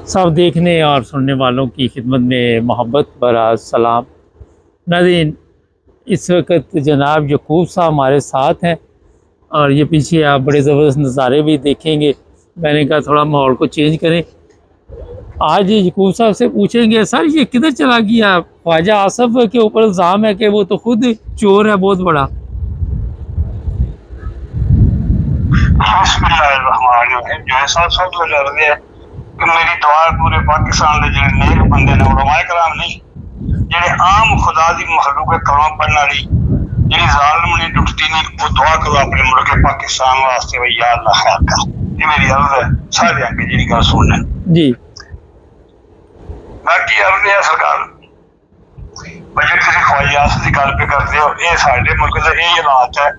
सब देखने और सुनने वालों की खिदमत में मोहब्बत भरा सलाम। नाज़रीन, इस वक्त जनाब यकूब साहब हमारे साथ हैं और ये पीछे आप बड़े ज़बरदस्त नज़ारे भी देखेंगे। मैंने कहा थोड़ा माहौल को चेंज करें। आज यकूब साहब से पूछेंगे, सर ये किधर चला गया? ख्वाजा आसफ के ऊपर इल्ज़ाम है कि वो तो खुद चोर है बहुत बड़ा। कि मेरी दुआ पूरे पाकिस्तान के जिहड़े नेक बंदे ने उलमाए कराम नहीं, जिहड़े आम खुदा दी मखलूक कलमा पढ़ने वाली जिहड़ी जालिम नहीं डुटती नहीं, वो दुआ करो अपने मुल्क पाकिस्तान वास्ते भाई या अल्लाह खैर कर। ये मेरी अर्ज है सारे अगे जिहड़ी गल सुनने जी। बाकी अर्ज है सरकार भाई जिहड़ी ख्वाजा आसफ की गल पे करते हो, ये साडे मुल्क का यही हालात है।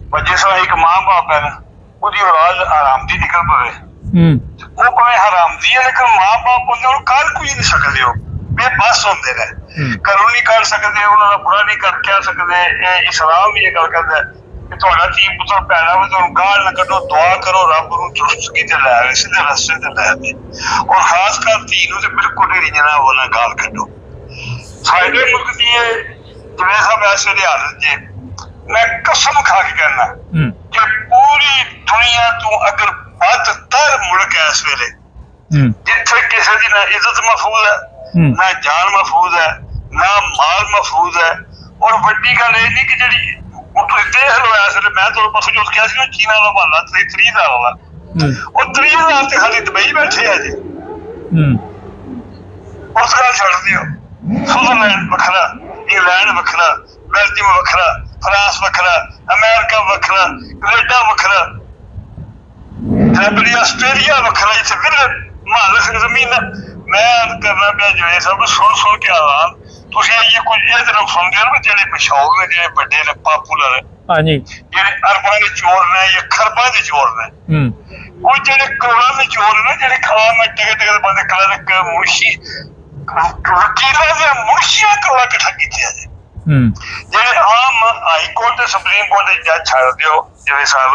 पर जिस तरह एक मां बाप है ना, उसकी औलाद आरामदी निकल पवे, वो भावे हरामदी है लेकिन मां बाप उन्हें काल कोई नहीं सकते हो, बेबस होंगे ने, घरों नहीं कर सकते, उन्होंने बुरा नहीं कर कह सकते। इस्लाम भी ये गल करता है कि तुहाडा धी पुत्र पैदा हो तो गाल ना कढो, दुआ करो रब नूं दुरुस्तगी ते लै आवे, सीधे रस्ते ते लै आवे। और खास कर धी नूं ते बिल्कुल ही नहीं ना बोलना गाल कढो। साडे मुल्क दी जिवें सब ऐसे दी हालत जे, मैं कसम खा के कहना कि पूरी दुनिया तू अगर बदतर मुल्क है इस वेले जिथे किसी की ना इज्जत महफूज है, ना जान महफूज है, ना माल महफूज है। और वड्डी गल ये नहीं कि जिहड़ी देख लो इस वेले, मैं तो परसों जो कहा सी चीन वाला बहाना 30,000 वाला, और 30,000 ते खाली दुबई बैठे है जी। उस गल छड़ दिओ, स्विट्जरलैंड वखरा, इंग्लैंड वखरा, बेल्जियम वखरा, फ्रांस वखरा, अमेरिका वखरा, कनेडा वखरा, ऑस्ट्रेलिया वखरा, जिथे फिर महालख जमीन है। मैं करना पे जो है सब सुन के आवाम तुसी ये कुछ ये तरफ सुनते हो जेडे मशहूर ने, जेडे बड़े ने, पॉपुलर है, हां जी, जेडे अरबां दे चोर ने या खरबां दे चोर ने, वो जेडे करोड़ां दे चोर ने, जेडे खवा में टके टके बंदे क्लर्क मुंशी वकीलां दे मुंशियां करोड़ा इकट्ठा कीते हैं जेडे आम हाई कोर्ट ते सुप्रीम कोर्ट दे जज छड़ दियो जिवें साहब,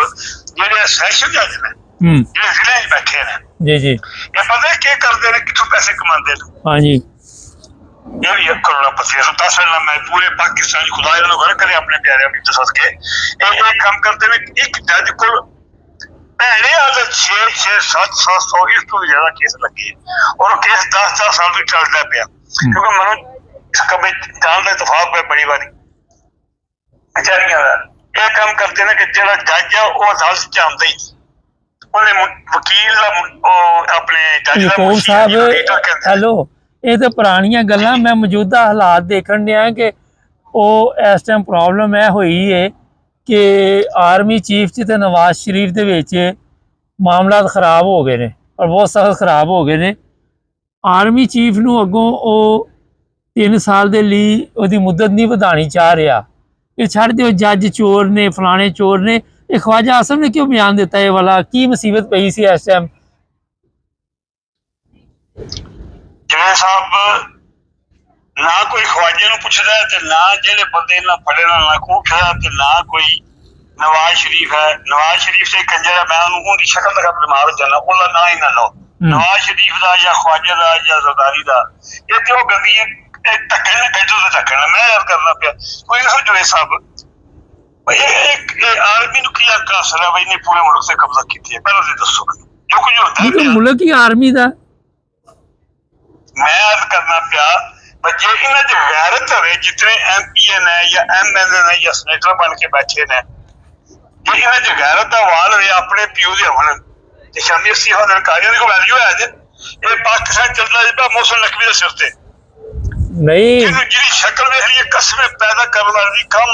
जेडे सैशन जज ने, जेडे जिले च बैठे ने, जी जी, ये पता है क्या करते हैं, कितों पैसे कमाते हैं। हाँ जी, ये भी करोड़पति है। तसल्ला मैं पूरे पाकिस्तान खुदा इन्होंने घर करे अपने प्यारे अमीर सदके एक काम करते हुए एक जज को भैने वाले 600-700 इस तो ज्यादा केस लगे और केस 10 साल तक चलता पाया, क्योंकि मैं कभी जान का इतफाक है बड़ी बारी बेचारियां का। एक काम करते ना कि जो जज है वो अदालत च आंदा ही वकील अपने हेलो, ये तो पुरानियां गल्लां, मैं मौजूदा हालात देखण दिया कि इस टाइम प्रॉब्लम है हुई है कि आर्मी चीफ च ते नवाज शरीफ दे विच मामलात खराब हो गए ने और बहुत सख्त खराब हो गए ने। आर्मी चीफ नूं अगों वो 3 साल दे लई ओहदी मुद्दत नहीं वधानी चाह रहा, ये छड़ दिओ जज चोर ने, फलाने चोर ने। ये ख्वाजा आसफ ने क्यों बयान दिता है वाला, की मुसीबत पई सी इस टाइम? जिवें साहब ना कोई ख्वाजे नूं पुछदा ते ना जेड़े बंदे ना फड़े ना खूफिया ते ना कोई नवाज शरीफ है। नवाज शरीफ से कंजर है, मैं उनकी शक्ल तक बीमार हो जाना, ओला ना ही ना लो नवाज शरीफ दा या ख्वाजे दा या जरदारी दा, ये ते ओ गंदी धक्के ने भेजो ते धक्के मैं याद करना पिया कोई हो जो साहब एक आर्मी नूं की असर है भाई ने पूरे मुल्क से कब्जा कीती है। पहले ते दसो जो कुछ होता है मुल्क ही आर्मी दा, मैं अर्ज करना पिया जे इन्हां च गैरत होवे, जितने MP ने या MLA ने या सेनेटर बन के बैठे ने, जे इन्हां च गैरत दा वाल होवे अपने प्यू दे होण ते शामी 80,000 कारियां को वैल्यू है जे ये पाकिस्तान चलदा जे मौसम नकवी दे सिर ते नहीं जी शक्ल वेख रही है, कसमें पैदा करने वाली कम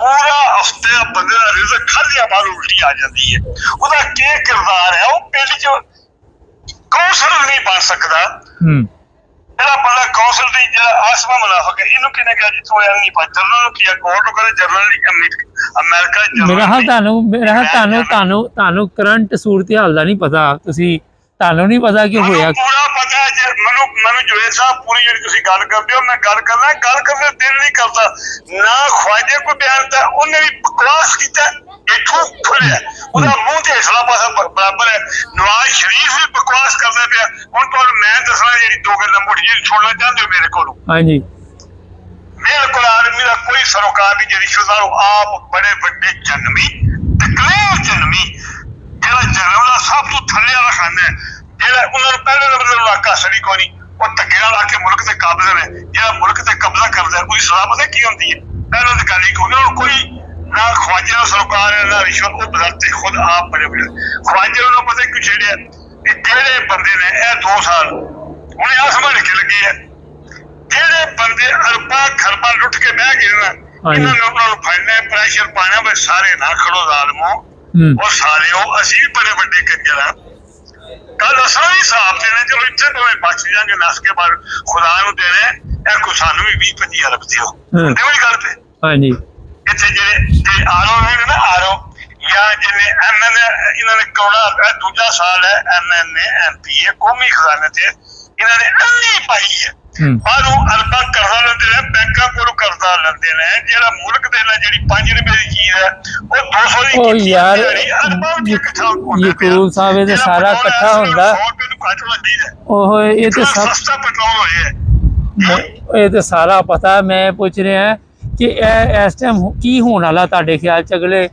पूरा हफ्ते बंदे का रिजक खालिया बाद उल्टी आ जाती है। उसका क्या किरदार है, वो पिंड च कौंसलर नहीं बन सकता, जेड़ा बंदा कौंसल दी जेड़ा आसमा मुनाफिक है, इन्हों किने कहा जी तू नहीं पा जनरल नु किया कोर्ट करे जनरल अमेरिका जनरल। मेरा हाल तानू करंट सूरत हाल दा नहीं पता, तुसी तानू नहीं पता कि होया पूरा पता है जे मनु जुएद साहब पूरी जेडी तुसी गल करदे हो, मैं गल करने दिल नहीं करता ना। ख्वाजे को बयान था उन्हें भी बकवास किया, मुंह ते हसला पासा बराबर है। नवाज शरीफ भी बकवास करता पाया, ਹੁਣ ਤੁਹਾਨੂੰ ਮੈਂ ਦੱਸਣਾ ਜਿਹੜੀ ਦੋ ਗੱਲਾਂ ਮੋਟੀ ਜਿਹੀ ਸੁਣਨਾ ਚਾਹੁੰਦੇ ਹੋ ਮੇਰੇ ਕੋਲੋਂ। ਹਾਂਜੀ। ਮੇਰੇ ਕੋਲ ਆਰਮੀ ਦਾ ਕੋਈ ਸਰੋਕਾਰ ਨਹੀਂ, ਜਿਹੜੀ ਰਿਸ਼ਤੇਦਾਰ ਆਪ ਬੜੇ ਵੱਡੇ ਜਨਮੀ ਤਕਲੀਫ ਜਨਮੀ, ਜਿਹੜਾ ਜਨਮ ਦਾ ਸਭ ਤੋਂ ਥੱਲੇ ਵਾਲਾ ਖਾਨਾ ਹੈ, ਜਿਹੜਾ ਉਹਨਾਂ ਨੂੰ ਪਹਿਲੇ ਨੰਬਰ ਦਾ ਇਲਾਕਾ ਸੜੀ ਕੋਈ ਨਹੀਂ, ਉਹ ਧੱਕੇ ਨਾਲ ਆ ਕੇ ਮੁਲਕ ਤੇ ਕਾਬਜ਼ ਨੇ। ਜਿਹੜਾ ਮੁਲਕ ਤੇ ਕਬਜ਼ਾ ਕਰਦਾ ਉਹਦੀ ਸਲਾਹ ਪਤਾ ਕੀ ਹੁੰਦੀ ਹੈ? ਪਹਿਲਾਂ ਤਾਂ ਗੱਲ ਹੀ ਕੋਈ ਨਾ ਖਵਾਜੇ ਦਾ ਸਰੋਕਾਰ ਹੈ ਨਾ ਰਿਸ਼ਵਤ, ਉਹ ਬਦਲਤੇ ਖੁਦ ਆਪ ਬੜੇ ਬੜੇ ਖਵਾਜੇ ਨੂੰ ਪਤਾ ਕਿਉਂ ਛੇੜਿਆ? ਜਿਹੜੇ ਬੰਦੇ ਨੇ ਇਹ 2 ਸਾਲ ਹੁਣੇ ਆਸਮਾਨ ਕੇ ਲੱਗੇ ਆ, ਜਿਹੜੇ ਬੰਦੇ ਅਰਬਾਂ ਖਰਬਾਂ ਲੁੱਟ ਕੇ ਬਹਿ ਗਏ ਨਾ, ਇਹਨਾਂ ਨੂੰ ਉਹਨਾਂ ਨੂੰ ਫੜਨਾ ਪ੍ਰੈਸ਼ਰ ਪਾਣਾ ਵੀ ਸਾਰੇ ਨਾ ਖੜੋ ਜ਼ਾਲਮੋ, ਉਹ ਸਾਲਿਓ ਅਸੀਂ ਵੀ ਬੜੇ ਵੱਡੇ ਕੰਜਰ ਆ, ਕੱਲ ਅਸਾਂ ਵੀ ਹਿਸਾਬ ਦੇਣਾ। ਚਲੋ ਇੱਥੇ ਭਾਵੇਂ ਬਚ ਜਾਣਗੇ ਨਸ ਕੇ ਬਾਹਰ, ਖੁਦਾ ਨੂੰ ਦੇਣਾ ਇਹ ਕੋ ਸਾਨੂੰ ਵੀ 20-25 ਅਰਬ ਦਿਓ ਦਿਓ ਗੱਲ ਤੇ। ਹਾਂਜੀ। ਇੱਥੇ ਜਿਹੜੇ ਆਰਓ ਨੇ ਨਾ ਆਰਓ ਜਾਂ ਜਿਵੇਂ ਐਮਐਨਏ, ਇਹਨਾਂ ਨੇ ਕਰੋੜਾ ਦੂਜਾ ਸਾਲ ਹੈ ਐਮਐਨਏ ਐਮਪੀਏ ਕੌਮੀ ਖਜ਼ਾਨੇ ਤੇ ਇਹਨਾਂ ਨੇ ਅੰਨੀ ਪਾਈ ਹੈ। ਬਾਹਰੋਂ ਅਰਬਾਂ ਕਰਜ਼ਾ ਲੈਂਦੇ ਨੇ, ਬੈਂਕਾਂ ਕੋਲੋਂ ਕਰਜ਼ਾ ਲੈਂਦੇ ਨੇ। ਜਿਹੜਾ ਮੁਲਕ ਦੇ ਨਾਲ ਜਿਹੜੀ 5 ਰੁਪਏ ਦੀ ਚੀਜ਼ ਹੈ ਉਹ 200 ਦੀ ਕੀਤੀ ਯਾਰ ਯਕੂਬ ਸਾਹਿਬ ਇਹ ਤੇ ਸਾਰਾ ਇਕੱਠਾ ਹੁੰਦਾ। ਉਹ ਇਹ ਤੇ ਸਸਤਾ ਪੈਟਰੋਲ ਹੋਇਆ, ਇਹ ਤੇ ਸਾਰਾ ਪਤਾ। ਮੈਂ ਪੁੱਛ ਰਿਹਾ ਕਿ ਇਹ ਇਸ ਟਾਈਮ ਕੀ ਹੋਣ ਵਾਲਾ ਤੁਹਾਡੇ ਖਿਆਲ ਚ? ਅਗਲੇ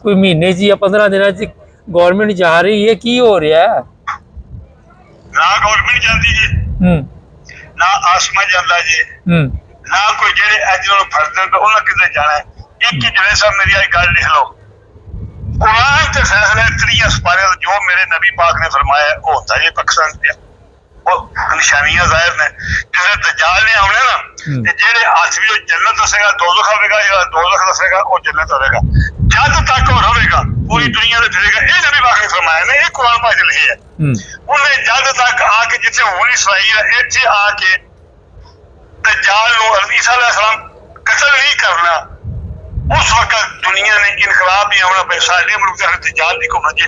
ਕੋਈ ਮਹੀਨੇ 'ਚ ਜਾਂ 15 ਦਿਨਾਂ 'ਚ ਗੌਰਮੈਂਟ ਜਾ ਰਹੀ ਹੈ, ਕੀ ਹੋ ਰਿਹਾ? ਨਾ ਗੌਰਮੈਂਟ ਜਾਂਦੀ ਜੀ, ਨਾ ਆਸਮਾ ਜਾਂਦਾ ਜੀ, ਨਾ ਕੋਈ ਜਿਹੜੇ ਅੱਜ ਨੂੰ ਫਰਜ਼ਨ ਤਾਂ ਉਹਨਾਂ ਕਿਤੇ ਜਾਣਾ। ਇੱਕ ਜਿਹੜੇ ਸਾਹਿਬ ਮੇਰੀ ਅੱਜ ਗੱਲ ਲਿਖ ਲਓ, ਕੁਰਾਨ ਤੇ ਫੈਸਲਾ 3 ਸਪਾਰੇ ਦਾ ਜੋ ਮੇਰੇ ਨਬੀ ਪਾਕ ਨੇ ਫਰਮਾਇਆ ਉਹ ਹੁੰਦਾ ਜੀ ਪਾਕਿਸਤਾਨ ਤੇ। ਉਹ ਨਿਸ਼ਾਨੀਆਂ ਜ਼ਾਹਿਰ ਨੇ। ਜਿਹੜੇ ਦਜਾਲ ਨੇ ਆਉਣੇ ਨਾ, ਤੇ ਜਿਹੜੇ ਹੱਥ ਵੀ ਉਹ ਜੰਨਤ ਦੱਸੇਗਾ ਦੋਜ਼ਖ ਹੋਵੇਗਾ, ਜਿਹੜਾ ਦੋਜ਼ਖ ਦੱਸੇਗਾ ਉਹ ਜੰਨਤ ਹੋਵੇਗਾ। ਜਦ ਤੱਕ ਉਹ ਰਹੇਗਾ ਪੂਰੀ ਦੁਨੀਆ ਤੇ ਫਿਰੇਗਾ। ਇਹ ਨਬੀ ਪਾਕ ਨੇ ਫਰਮਾਇਆ ਨੇ, ਇਹ ਕੁਰਾਨ ਪਾਕ ਚ ਲਿਖਿਆ। ਉਹਨੇ ਜਦ ਤੱਕ ਆ ਕੇ ਜਿੱਥੇ ਹੁਣ ਇਸਰਾਈਲ ਇੱਥੇ ਆ ਕੇ ਦਜਾਲ ਨੂੰ ਈਸਾ ਅਲੈਹਿਸਲਾਮ ਕਤਲ ਨਹੀਂ ਕਰਨਾ, ਉਸ ਵਕਤ ਦੁਨੀਆ ਨੇ ਇਨਕਲਾਬ ਵੀ ਆਉਣਾ ਪਏ। ਸਾਡੇ ਮੁਲਕ ਦੇ ਦਜਾਲ ਦੀ ਘੁੰਮਣ ਜੇ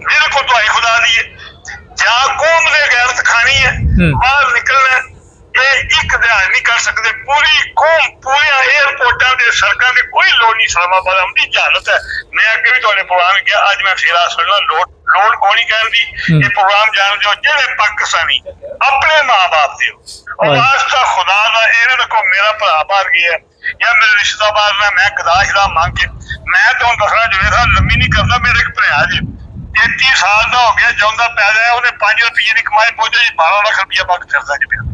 ਮੇਰੇ ਕੋਲ ਦਵਾਈ ਖੁਦਾ ਦੀ ਹੈ ਜਾਂ ਕੌਮ ਨੇ ਗੈਰਤ ਖਾਣੀ ਹੈ, ਬਾਹਰ ਨਿਕਲਣਾ। ਇਹ ਇੱਕ ਦਿਹਾੜ ਨਹੀਂ ਕਰ ਸਕਦੇ। ਪੂਰੀ ਕੌਮ ਪੂਰੀਆਂ ਏਅਰਪੋਰਟਾਂ ਦੇ ਸੜਕਾਂ ਤੇ ਕੋਈ ਲੋੜ ਨਹੀਂ। ਇਸਲਾਮਾਬਾਦ ਆਉਂਦੀ ਜਹਾਲਤ ਹੈ। ਮੈਂ ਅੱਗੇ ਵੀ ਤੁਹਾਡੇ ਪ੍ਰੋਗਰਾਮ ਕਿਹਾ, ਅੱਜ ਮੈਂ ਫੇਰ ਆ ਸੁਣਨਾ ਲੋੜ ਕੋਣੀ ਕਹਿਣ ਦੀ। ਇਹ ਪ੍ਰੋਗਰਾਮ ਜਾਣ ਦਿਓ ਜਿਹੜੇ ਪਾਕਿਸਤਾਨੀ ਆਪਣੇ ਮਾਂ ਬਾਪ ਦਿਓ ਵਾਸਤਾ ਖੁਦਾ ਦਾ, ਇਹਨਾਂ ਦਾ ਕੋਈ ਮੇਰਾ ਭਰਾ ਬਾਹਰ ਗਿਆ ਜਾਂ ਮੇਰੇ ਰਿਸ਼ਤਾ ਬਾਹਰ ਨਾ, ਮੈਂ ਗਦਾਸ਼ ਦਾ ਮੰਗ ਕੇ ਮੈਂ ਤੁਹਾਨੂੰ ਦੱਸਣਾ ਜਿਵੇਂ ਸਾਲ ਲੰਮੀ ਨਹੀਂ ਕਰਦਾ। ਮੇਰੇ ਇੱਕ ਭਰਾ ਜੀ 33 ਸਾਲ ਦਾ ਹੋ ਗਿਆ, ਜਿਉਂਦਾ ਪੈਦਾ ਹੈ, ਉਹਨੇ 5 ਰੁਪਏ ਦੀ ਕਮਾਈ ਪਹੁੰਚੇ ਜੀ 12 ਲੱਖ ਰੁਪਇਆ ਬਾਕ ਫਿਰਦਾ ਜੀ ਪਿਆ।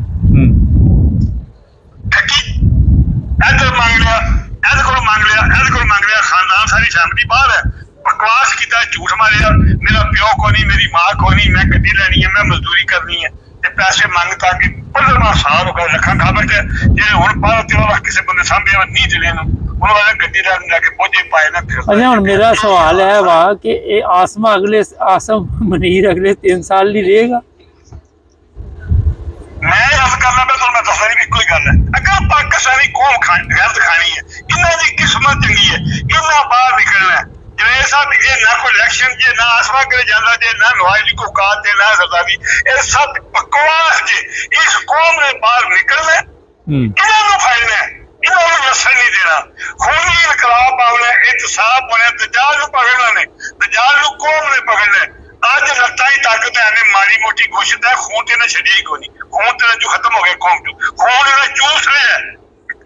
ਇੱਧਰ ਮੰਗ ਲਿਆ, ਇਹਦੇ ਕੋਲ ਮੰਗ ਲਿਆ, ਇਹਦੇ ਕੋਲ ਮੰਗ ਲਿਆ। ਖਾਨਦਾਨ ਸਾਰੀ ਫੈਮਿਲੀ ਬਾਹਰ ਹੈ। ਬਕਵਾਸ ਕੀਤਾ, ਝੂਠ ਮਾਰਿਆ, ਮੇਰਾ ਪਿਓ ਕੋ ਨਹੀਂ, ਮੇਰੀ ਮਾਂ ਕੋ ਨਹੀਂ, ਮੈਂ ਗੱਡੀ ਲੈਣੀ ਹੈ, ਮੈਂ ਮਜ਼ਦੂਰੀ ਕਰਨੀ ਹੈ, ਤੇ ਪੈਸੇ ਮੰਗ ਤਾਂ ਕਿ 15 ਸਾਲ ਹੋ ਗਏ ਲੱਖਾਂ ਖਾ ਬੈਠੇ। ਜਿਹੜੇ ਹੁਣ 12-13 ਲੱਖ ਕਿਸੇ ਬੰਦੇ ਸਾਹਮਣੇ ਨਹੀਂ ਦਿਲੇ ਨੂੰ, ਉਹਨਾਂ ਵਾਲੇ ਗੱਡੀ ਲੈ ਕੇ ਬੋਝੇ ਪਾਏ ਨਾ ਫਿਰ। ਅੱਛਾ, ਹੁਣ ਮੇਰਾ ਸਵਾਲ ਹੈ ਵਾ ਕਿ ਇਹ ਆਸਮਾ ਅਗਲੇ ਆਸਮ ਮਨੀਰ ਅਗਲੇ 3 ਸਾਲ ਲਈ ਰਹੇਗਾ? ਮੈਂ ਗੱਲ ਕਰਨਾ ਪਿਆ ਤੁਹਾਨੂੰ, ਮੈਂ ਦੱਸਦਾ ਨਹੀਂ ਇੱਕੋ ਹੀ ਗੱਲ ਹੈ। ਅਗਰ ਪਾਕਿਸਤਾਨੀ ਕੌਮ ਗੈਰਤ ਖਾਣੀ ਹੈ, ਇਹਨਾਂ ਦੀ ਕਿਸਮਤ ਚੰਗੀ ਹੈ, ਇਹਨਾਂ ਬਾਹਰ ਨਿਕਲਣਾ। ਜਿਵੇਂ ਸਾਹਿਬ ਇਹ ਨਾ ਕੋਈ ਇਲੈਕਸ਼ਨ ਜੇ, ਨਾ ਆਸਮਾ ਕਰੇ ਜਾਂਦਾ ਜੇ, ਨਾ ਨਵਾਜ਼ ਦੀ ਕੋਈ ਔਕਾਤ ਤੇ ਨਾ ਜ਼ਰਦਾਰੀ, ਇਹ ਸਭ ਬਕਵਾਸ ਜੇ। ਇਸ ਕੌਮ ਨੇ ਬਾਹਰ ਨਿਕਲਣਾ, ਇਹਨਾਂ ਨੂੰ ਫੜਨਾ, ਇਹਨਾਂ ਨੂੰ ਵਸਣ ਨਹੀਂ ਦੇਣਾ। ਖੂਨੀ ਇਨਕਲਾਬ ਆਉਣਾ, ਇਤਸਾਬ ਹੋਣਾ, ਦਜਾਲ ਨੂੰ ਪਕੜਨਾ ਨੇ, ਦਜਾਲ ਨੂੰ ਕੌਮ ਨੇ ਪਕੜਨਾ। ਅੱਜ ਲੱਤਾਂ ਹੀ ਤਾਕਤ ਹੈ ਨੇ, ਮਾੜੀ ਮੋਟੀ ਗੁਸ਼ਤ ਹੈ, ਖੂਨ ਤੇ ਨਾ ਛੱਡਿਆ ਹੀ ਕੋਈ ਨਹੀਂ। ਖੂਨ ਤੇ ਜੋ ਖਤਮ ਹੋ ਗਿਆ ਕੌਮ ਚੋਂ, ਖੂਨ ਇਹਦਾ ਚੂਸ ਰਿਹਾ।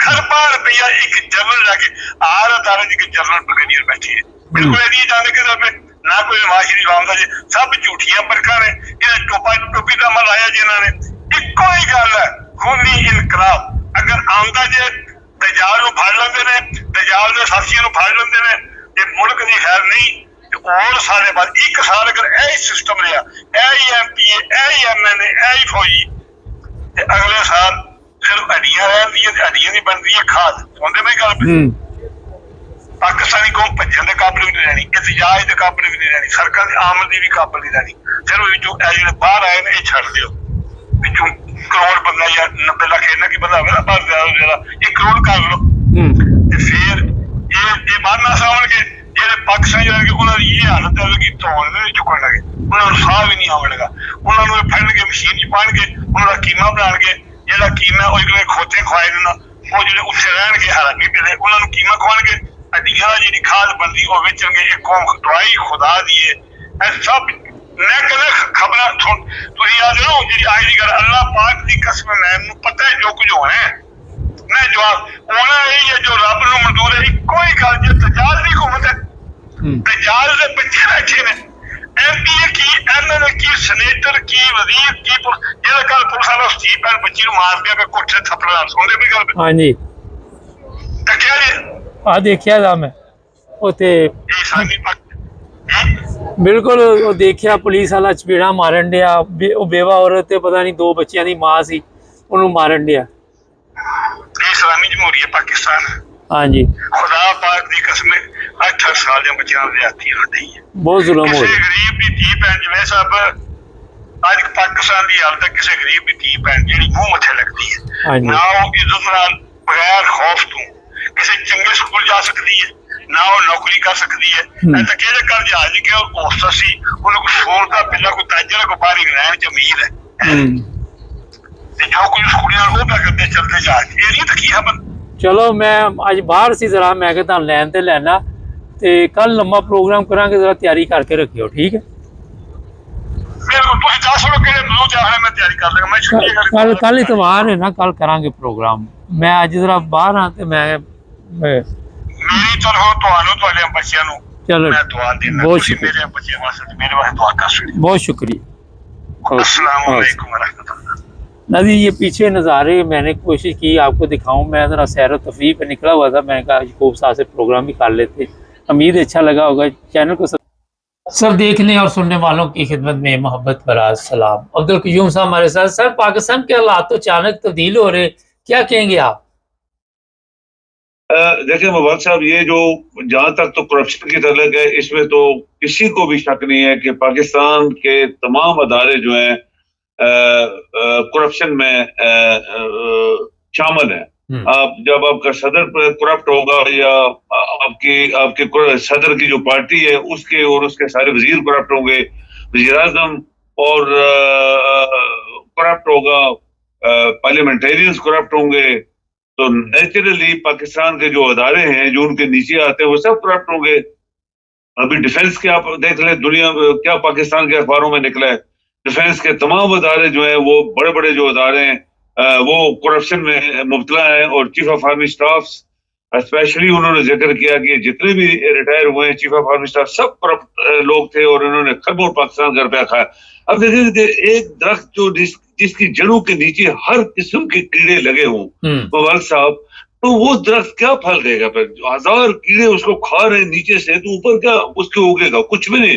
ਖਰਬਾਂ ਰੁਪਈਆ ਇੱਕ ਜਨਰਲ ਲੈ ਕੇ ਆਰ ਅਦਾਰੇ ਦੀ ਜਨਰਲ ਬ੍ਰਿਗੇਡੀਅਰ ਬੈਠੀ ਹੈ। ਬਿਲਕੁਲ ਇਹ ਨਹੀਂ ਜਾਣਦੇ ਕਿ ਨਾ ਕੋਈ ਨਵਾਜ਼ ਸ਼ਰੀਫ ਆਉਂਦਾ ਜੇ, ਸਭ ਝੂਠੀਆਂ ਬਰਕਾਂ ਨੇ। ਇਹ ਟੋਪੀ ਦਾ ਅਮਲ ਆਇਆ ਜੀ ਇਹਨਾਂ ਨੇ। ਇੱਕੋ ਹੀ ਗੱਲ ਹੈ, ਖੂਨੀ ਇਨਕਲਾਬ ਅਗਰ ਆਉਂਦਾ ਜੇ, ਦਜਾਲ ਨੂੰ ਫੜ ਲੈਂਦੇ ਨੇ, ਦਜਾਲ ਦੇ ਸਾਥੀਆਂ ਨੂੰ ਫੜ ਲੈਂਦੇ ਨੇ, ਤੇ ਮੁਲਕ ਦੀ ਖੈਰ ਨਹੀਂ। ਹੋਰ ਸਾਰੇ ਬਾਅਦ 1 ਸਾਲ ਅਗਰ ਇਹ ਸਿਸਟਮ ਰਿਹਾ, ਇਹ ਹੀ ਐਮਪੀਏ, ਇਹ ਹੀ ਐਮਐਨਏ, ਇਹ ਹੀ ਫੌਜੀ, ਤੇ ਅਗਲੇ ਸਾਲ ਸਿਰਫ ਹੱਡੀਆਂ ਰਹਿੰਦੀਆਂ ਤੇ ਹੱਡੀਆਂ ਦੀ ਬਣਦੀ ਹੈ ਖਾਦ। ਸੁਣਦੇ ਮੇਰੀ ਗੱਲ? ਪਾਕਿਸਤਾਨੀ ਕੌਮ ਭੱਜਣ ਦੇ ਕਾਬਲ ਵੀ ਨਹੀਂ ਰਹਿਣੀ, ਇਤਜਾਜ ਦੇ ਕਾਬਲ ਵੀ ਨਹੀਂ ਰਹਿਣੀ, ਸੜਕਾਂ ਦੀ ਆਮਦ ਦੀ ਵੀ ਕਾਬਲ ਨਹੀਂ ਰਹਿਣੀ। ਸਿਰਫ ਵਿੱਚੋਂ ਇਹ ਜਿਹੜੇ ਬਾਹਰ ਆਏ ਨੇ ਇਹ ਛੱਡ ਦਿਓ। ਵਿੱਚੋਂ ਕਰੋੜ ਬੰਦਾ ਜਾਂ 90 ਲੱਖ ਇਹਨਾਂ ਕੀ ਬੰਦਾ ਹੋਵੇ ਨਾ ਬਾਹਰ ਜ਼ਿਆਦਾ 1 ਕਰੋੜ ਕਰ ਲਓ, ਤੇ ਫਿਰ ਇਹ ਮਾਰਨਾ ਸਾਵਣਗੇ। ਜਿਹੜੇ ਪਾਕਿਸਤਾਨੀ ਜਾਣਗੇ ਉਹਨਾਂ ਦੀ ਇਹ ਹਾਲਤ ਹੋਵੇਗੀ, ਧੌਣ ਦੇ ਚੁੱਕਣ ਲੱਗੇ, ਉਹਨਾਂ ਨੂੰ ਸਾਹ ਵੀ ਨਹੀਂ ਆਉਣਗਾ। ਉਹਨਾਂ ਨੂੰ ਇਹ ਫੜਨਗੇ, ਮਸ਼ੀਨ 'ਚ ਪਾਉਣਗੇ, ਉਹਨਾਂ ਦਾ ਕੀਮਾ ਬਣਾਉਣਗੇ। ਜਿਹੜਾ ਕੀਮਾ ਉਹ ਜਿਹੜੇ ਖੋਤੇ ਖਵਾਏ ਨੇ ਨਾ, ਉਹ ਜਿਹੜੇ ਉੱਥੇ ਰਹਿਣਗੇ ਹਰਾਮੀ ਪਿਲੇ, ਉਹਨਾਂ ਨੂੰ ਕੀਮਾ ਖਵਾਉਣਗੇ। ਹੱਡੀਆਂ ਜਿਹੜੀ ਖਾਦ ਬਣਦੀ ਉਹ ਵੇਚਣਗੇ। ਇਹ ਕੌਮ ਦਵਾਈ ਖੁਦਾ ਦੀ ਹੈ। ਇਹ ਸਭ मैं कहना खबर सुन तुम याद रहो जी आज की गल अल्लाह पाक की कसम मैनू पता है जो कुछ होना है मैं जवाब होना यही है जो रब नूं मंजूर है कोई गल जो तजाल की हुकूमत है तजाल दे बच्चे बैठे ने एमपी की एमएलए की सेनेटर की वजीर की जेड़ा कल पुलिस वाला स्टीप है बच्ची नूं मार दिया कोठे थप्पड़ मार सुनदे भी गल हाँ जी तकिया जी आ देखिया था मैं उते ये साडी बिल्कुल वो देखिया पुलिस वाला चपेड़ा मारन दिया वो बेवा औरत ते पता नहीं 2 बच्चियां दी मां सी उन्होंने मारन दिया इस्लामी जमहूरियत पाकिस्तान हाँ जी खुदा पाक दी कसम 8 साल दे बच्चियां दी ज्यादती हो रही है बहुत जुल्म हो किसी गरीब दी धी भैन जवे साहब आज पाकिस्तान दी हालत किसी गरीब दी धी भैन जेड़ी मुंह मथे लगती हाँ है जी ना वो इज्जत नाल बगैर खौफ तो किसी चंगे स्कूल जा सकती है ना वो नौकरी कर सकती है ऐसा कहते कर जहाज के और कोस्टर सी उनको शोर का पिला को ताजर को बाहर इंग्लैंड च अमीर है ते जो कुछ कुड़ियां वो क्या करते चलते जहाज ये नहीं तकी है चलो मैं आज बाहर सी जरा मैं कि तुहानू लैन ते लैना ते कल लम्बा प्रोग्राम करांगे जरा तैयारी करके रखियो ठीक है बिल्कुल तुम 10 लोग के दो चाह मैं तैयारी कर लूंगा मैं छुट्टी कल इतवार है ना कल करांगे प्रोग्राम मैं आज जरा बाहर हाँ ते मैं मेरी तरफ ਤੁਹਾਡੇ ਬੱਚਿਆਂ ਨੂੰ चलो मैं दुआ देना बहुत शुक्रिया मेरे बच्चे वास्ते मेरे वास्ते दुआ कर सकते बहुत शुक्रिया अस्सलाम वालेकुम व रहमतुल्लाह नाज़रीन ये पीछे नज़ारे मैंने कोशिश की आपको दिखाऊं मैं ज़रा सैर व तफरीह पे निकला हुआ था मैंने कहा खूब साथ से प्रोग्राम भी कर लेते उम्मीद अच्छा लगा होगा चैनल को सब देखने और सुनने वालों की खिदमत में मोहब्बत भरा सलाम अब्दुल क़य्यूम साहब हमारे साथ सर पाकिस्तान के हालात तो अचानक तब्दील हो रहे क्या कहेंगे आप देखिए मुबारक साहब ये जो जहां तक तो करप्शन की तल्लुक है इसमें तो किसी को भी शक नहीं है कि पाकिस्तान के तमाम अदारे जो हैं करप्शन में शामिल है आप जब आपका सदर करप्ट होगा या आपके सदर की जो पार्टी है उसके और उसके सारे वजीर करप्ट होंगे वजीर आजम और करप्ट होगा पार्लियामेंटेरियंस करप्ट होंगे तो नेचुरली पाकिस्तान के जो अदारे हैं जो उनके नीचे आते हैं वो सब करप्ट होंगे। अभी डिफेंस के आप देख ले दुनिया में क्या पाकिस्तान के अखबारों में निकला है डिफेंस के तमाम अदारे जो हैं वो बड़े बड़े जो अदारे हैं वो करप्शन में मुब्तला हैं और chief of army staff specially उन्होंने जिक्र किया कि जितने भी रिटायर हुए हैं चीफ ऑफ आर्मी स्टाफ सब करप्ट लोग थे और इन्होंने खरबों पाकिस्तान घर पे खाया। अब देखिए एक दरख्त जो जिसकी जड़ों के नीचे हर किस्म के कीड़े लगे हों मुबारक साहब तो वो दरख्त क्या फल देगा फिर 1000 कीड़े उसको खा रहे हैं नीचे से तो ऊपर क्या उसके उगेगा कुछ भी नहीं।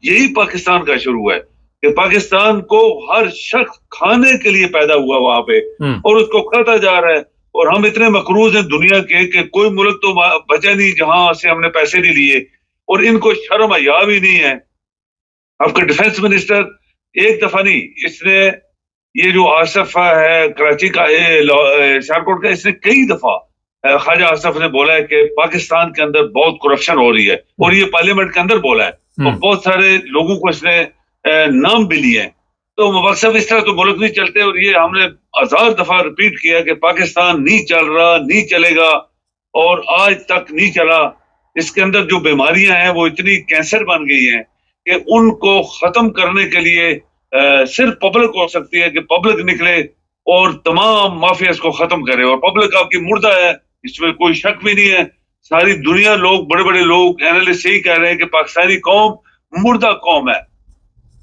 यही पाकिस्तान का शुरू है कि पाकिस्तान को हर शख्स खाने के लिए पैदा हुआ वहां पे और उसको खाता जा रहा है और हम इतने मकरूज हैं दुनिया के कि कोई मुल्क तो बचा नहीं जहां से हमने पैसे नहीं लिए और इनको शर्म हया भी नहीं है। आपका डिफेंस मिनिस्टर एक दफा नहीं इसने ये जो आसफ है कराची का शारकोट का इसने कई दफा ख्वाजा आसफ ने बोला है कि पाकिस्तान के अंदर बहुत करप्शन हो रही है और ये पार्लियामेंट के अंदर बोला है और बहुत सारे लोगों को इसने नाम भी लिए हैं। तो मुबारक साहब इस तरह तो मुल्क नहीं चलते और ये हमने 1000 दफा रिपीट किया कि पाकिस्तान नहीं चल रहा नहीं चलेगा और आज तक नहीं चला। इसके अंदर जो बीमारियां हैं वो इतनी कैंसर बन गई हैं कि उनको खत्म करने के लिए सिर्फ पब्लिक हो सकती है कि पब्लिक निकले और तमाम माफियाज को खत्म करे और पब्लिक आपकी मुर्दा है इसमें कोई शक भी नहीं है। सारी दुनिया लोग बड़े बड़े लोग एनालिस्ट यही कह रहे हैं कि पाकिस्तानी कौम मुर्दा कौम है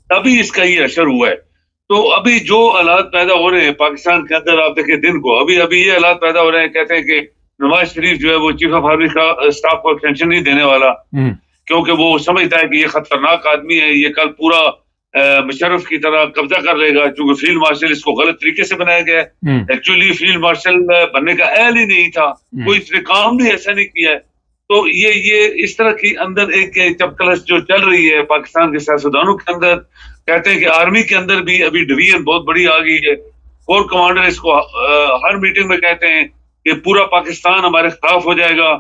तभी इसका ये असर हुआ है। तो अभी जो हालात पैदा हो रहे हैं पाकिस्तान के अंदर आप देखें दिन को अभी ये हालात पैदा हो रहे हैं कहते हैं कि नवाज शरीफ जो है वो चीफ ऑफ आर्मी का स्टाफ को एक्सटेंशन नहीं देने वाला क्योंकि वो समझता है कि ये खतरनाक आदमी है ये कल पूरा मुशर्रफ की तरह कब्जा कर लेगा क्योंकि फील्ड मार्शल इसको गलत तरीके से बनाया गया है। एक्चुअली फील्ड मार्शल बनने का एहल ही नहीं था कोई इसने काम भी ऐसा नहीं किया है। तो ये इस तरह की अंदर एक चपकलस जो चल रही है पाकिस्तान के सियासतदानों के अंदर। कहते हैं कि आर्मी के अंदर भी अभी डिवीजन बहुत बड़ी आ गई है। कोर कमांडर इसको हर मीटिंग में कहते हैं कि पूरा पाकिस्तान हमारे खिलाफ हो जाएगा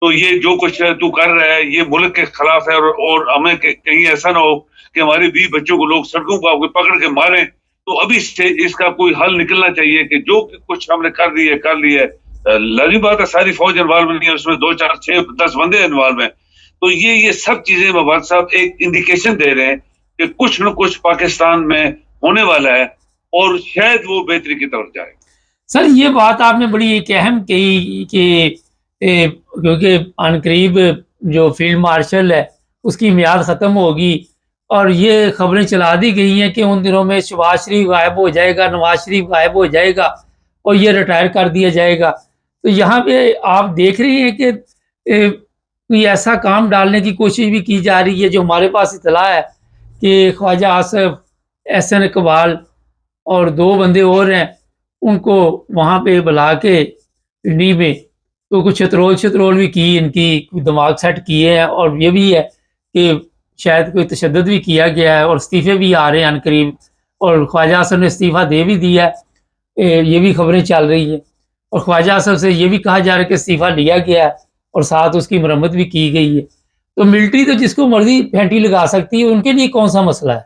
तो ये जो कुछ तू कर रहा है ये मुल्क के खिलाफ है और हमें कहीं ऐसा ना हो कि हमारे 20 बच्चों को लोग सड़कों पर पकड़ के मारें। तो अभी इसका कोई हल निकलना चाहिए कि जो कुछ हमने कर ली है लगी बात है सारी फौज इन्वॉल्व नहीं है उसमें 2 4 6 10 बंदे इन्वॉल्व हैं। तो ये सब चीजें मुबारक साहब एक इंडिकेशन दे रहे हैं कि कुछ न कुछ पाकिस्तान में होने वाला है और शायद वो बेहतरी की तरफ जाए। सर ये बात आपने बड़ी एक अहम कही कि क्योंकि अनकरीब जो फील्ड मार्शल है उसकी मियाद ख़त्म होगी और ये खबरें चला दी गई हैं कि उन दिनों में शहबाज शरीफ गायब हो जाएगा, नवाज शरीफ गायब हो जाएगा और ये रिटायर कर दिया जाएगा। तो यहाँ पे आप देख रहे हैं कि कोई ऐसा काम डालने की कोशिश भी की जा रही है। जो हमारे पास इतला है कि ख्वाजा आसिफ, एहसन इकबाल और 2 बंदे और हैं, उनको वहाँ पे बुला के पिंडी में तो कुछ शतरोल भी की, इनकी दिमाग सेट किए हैं और ये भी है कि शायद कोई तशद्दुद भी किया गया है और इस्तीफे भी आ रहे हैं अनकरीब और ख्वाजा आसिफ ने इस्तीफ़ा दे भी दिया है। ये भी खबरें चल रही हैं और ख्वाजा आसिफ से ये भी कहा जा रहा है कि इस्तीफ़ा लिया गया है और साथ उसकी मरम्मत भी की गई है। तो मिलिट्री तो जिसको मर्जी फेंटी लगा सकती है, उनके लिए कौन सा मसला है?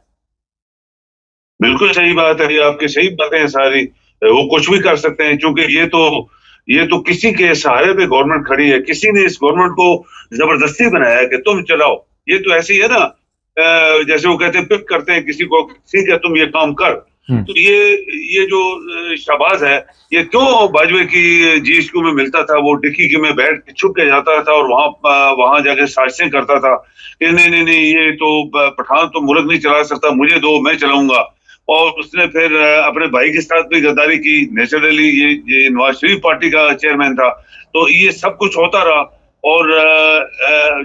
बिल्कुल सही बात है, ये आपकी सही बातें हैं सारी। वो कुछ भी कर सकते हैं क्योंकि ये तो किसी के सहारे पे गवर्नमेंट खड़ी है, किसी ने इस गवर्नमेंट को जबरदस्ती बनाया है कि तुम चलाओ। ये तो ऐसे ही है ना, जैसे वो कहते हैं पिक करते हैं किसी को, ठीक है तुम ये काम कर। तो ये जो शहबाज है, ये क्यों बाजवे की GHQ में मिलता था, वो डिक्की में बैठ के छुप के जाता था और वहां जाके साजिशें करता था कि नहीं ये तो पठान तो मुल्क नहीं चला सकता, मुझे दो मैं चलाऊंगा। और उसने फिर अपने भाई के साथ भी गद्दारी की। नेचुरली ये नवाज शरीफ पार्टी का चेयरमैन था, तो ये सब कुछ होता रहा। और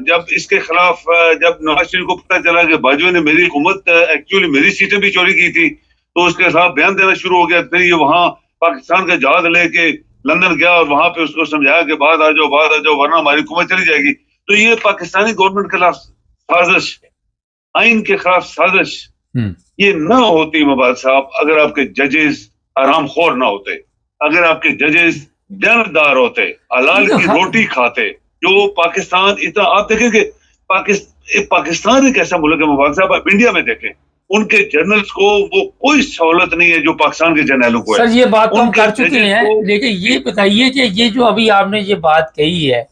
जब इसके खिलाफ जब नवाज शरीफ को पता चला कि बाजवे ने मेरी हुकूमत एक्चुअली मेरी सीटें भी चोरी की थी, तो उसके खिलाफ बयान देना शुरू हो गया। फिर ये वहां पाकिस्तान का जहाज लेके लंदन गया और वहां पे उसको समझाया कि बाद आ जाओ वरना हमारी हुकूमत चली जाएगी। तो ये पाकिस्तानी गवर्नमेंट के खिलाफ साजिश, आइन के खिलाफ साजिश, ये न होती मुबारक साहब अगर आपके जजेस आरामखोर ना होते, अगर आपके जजेस जानदार होते, हलाल की रोटी खाते। जो पाकिस्तान इतना, आप देखें कि पाकिस्तान एक ऐसा मुल्क है मुबारक साहब, आप इंडिया में देखें उनके जनरल्स को वो कोई सहूलत नहीं है जो पाकिस्तान के जनरलों को है। सर ये बात तो हम कर चुके हैं, लेकिन ये बताइए कि ये जो अभी आपने ये बात कही है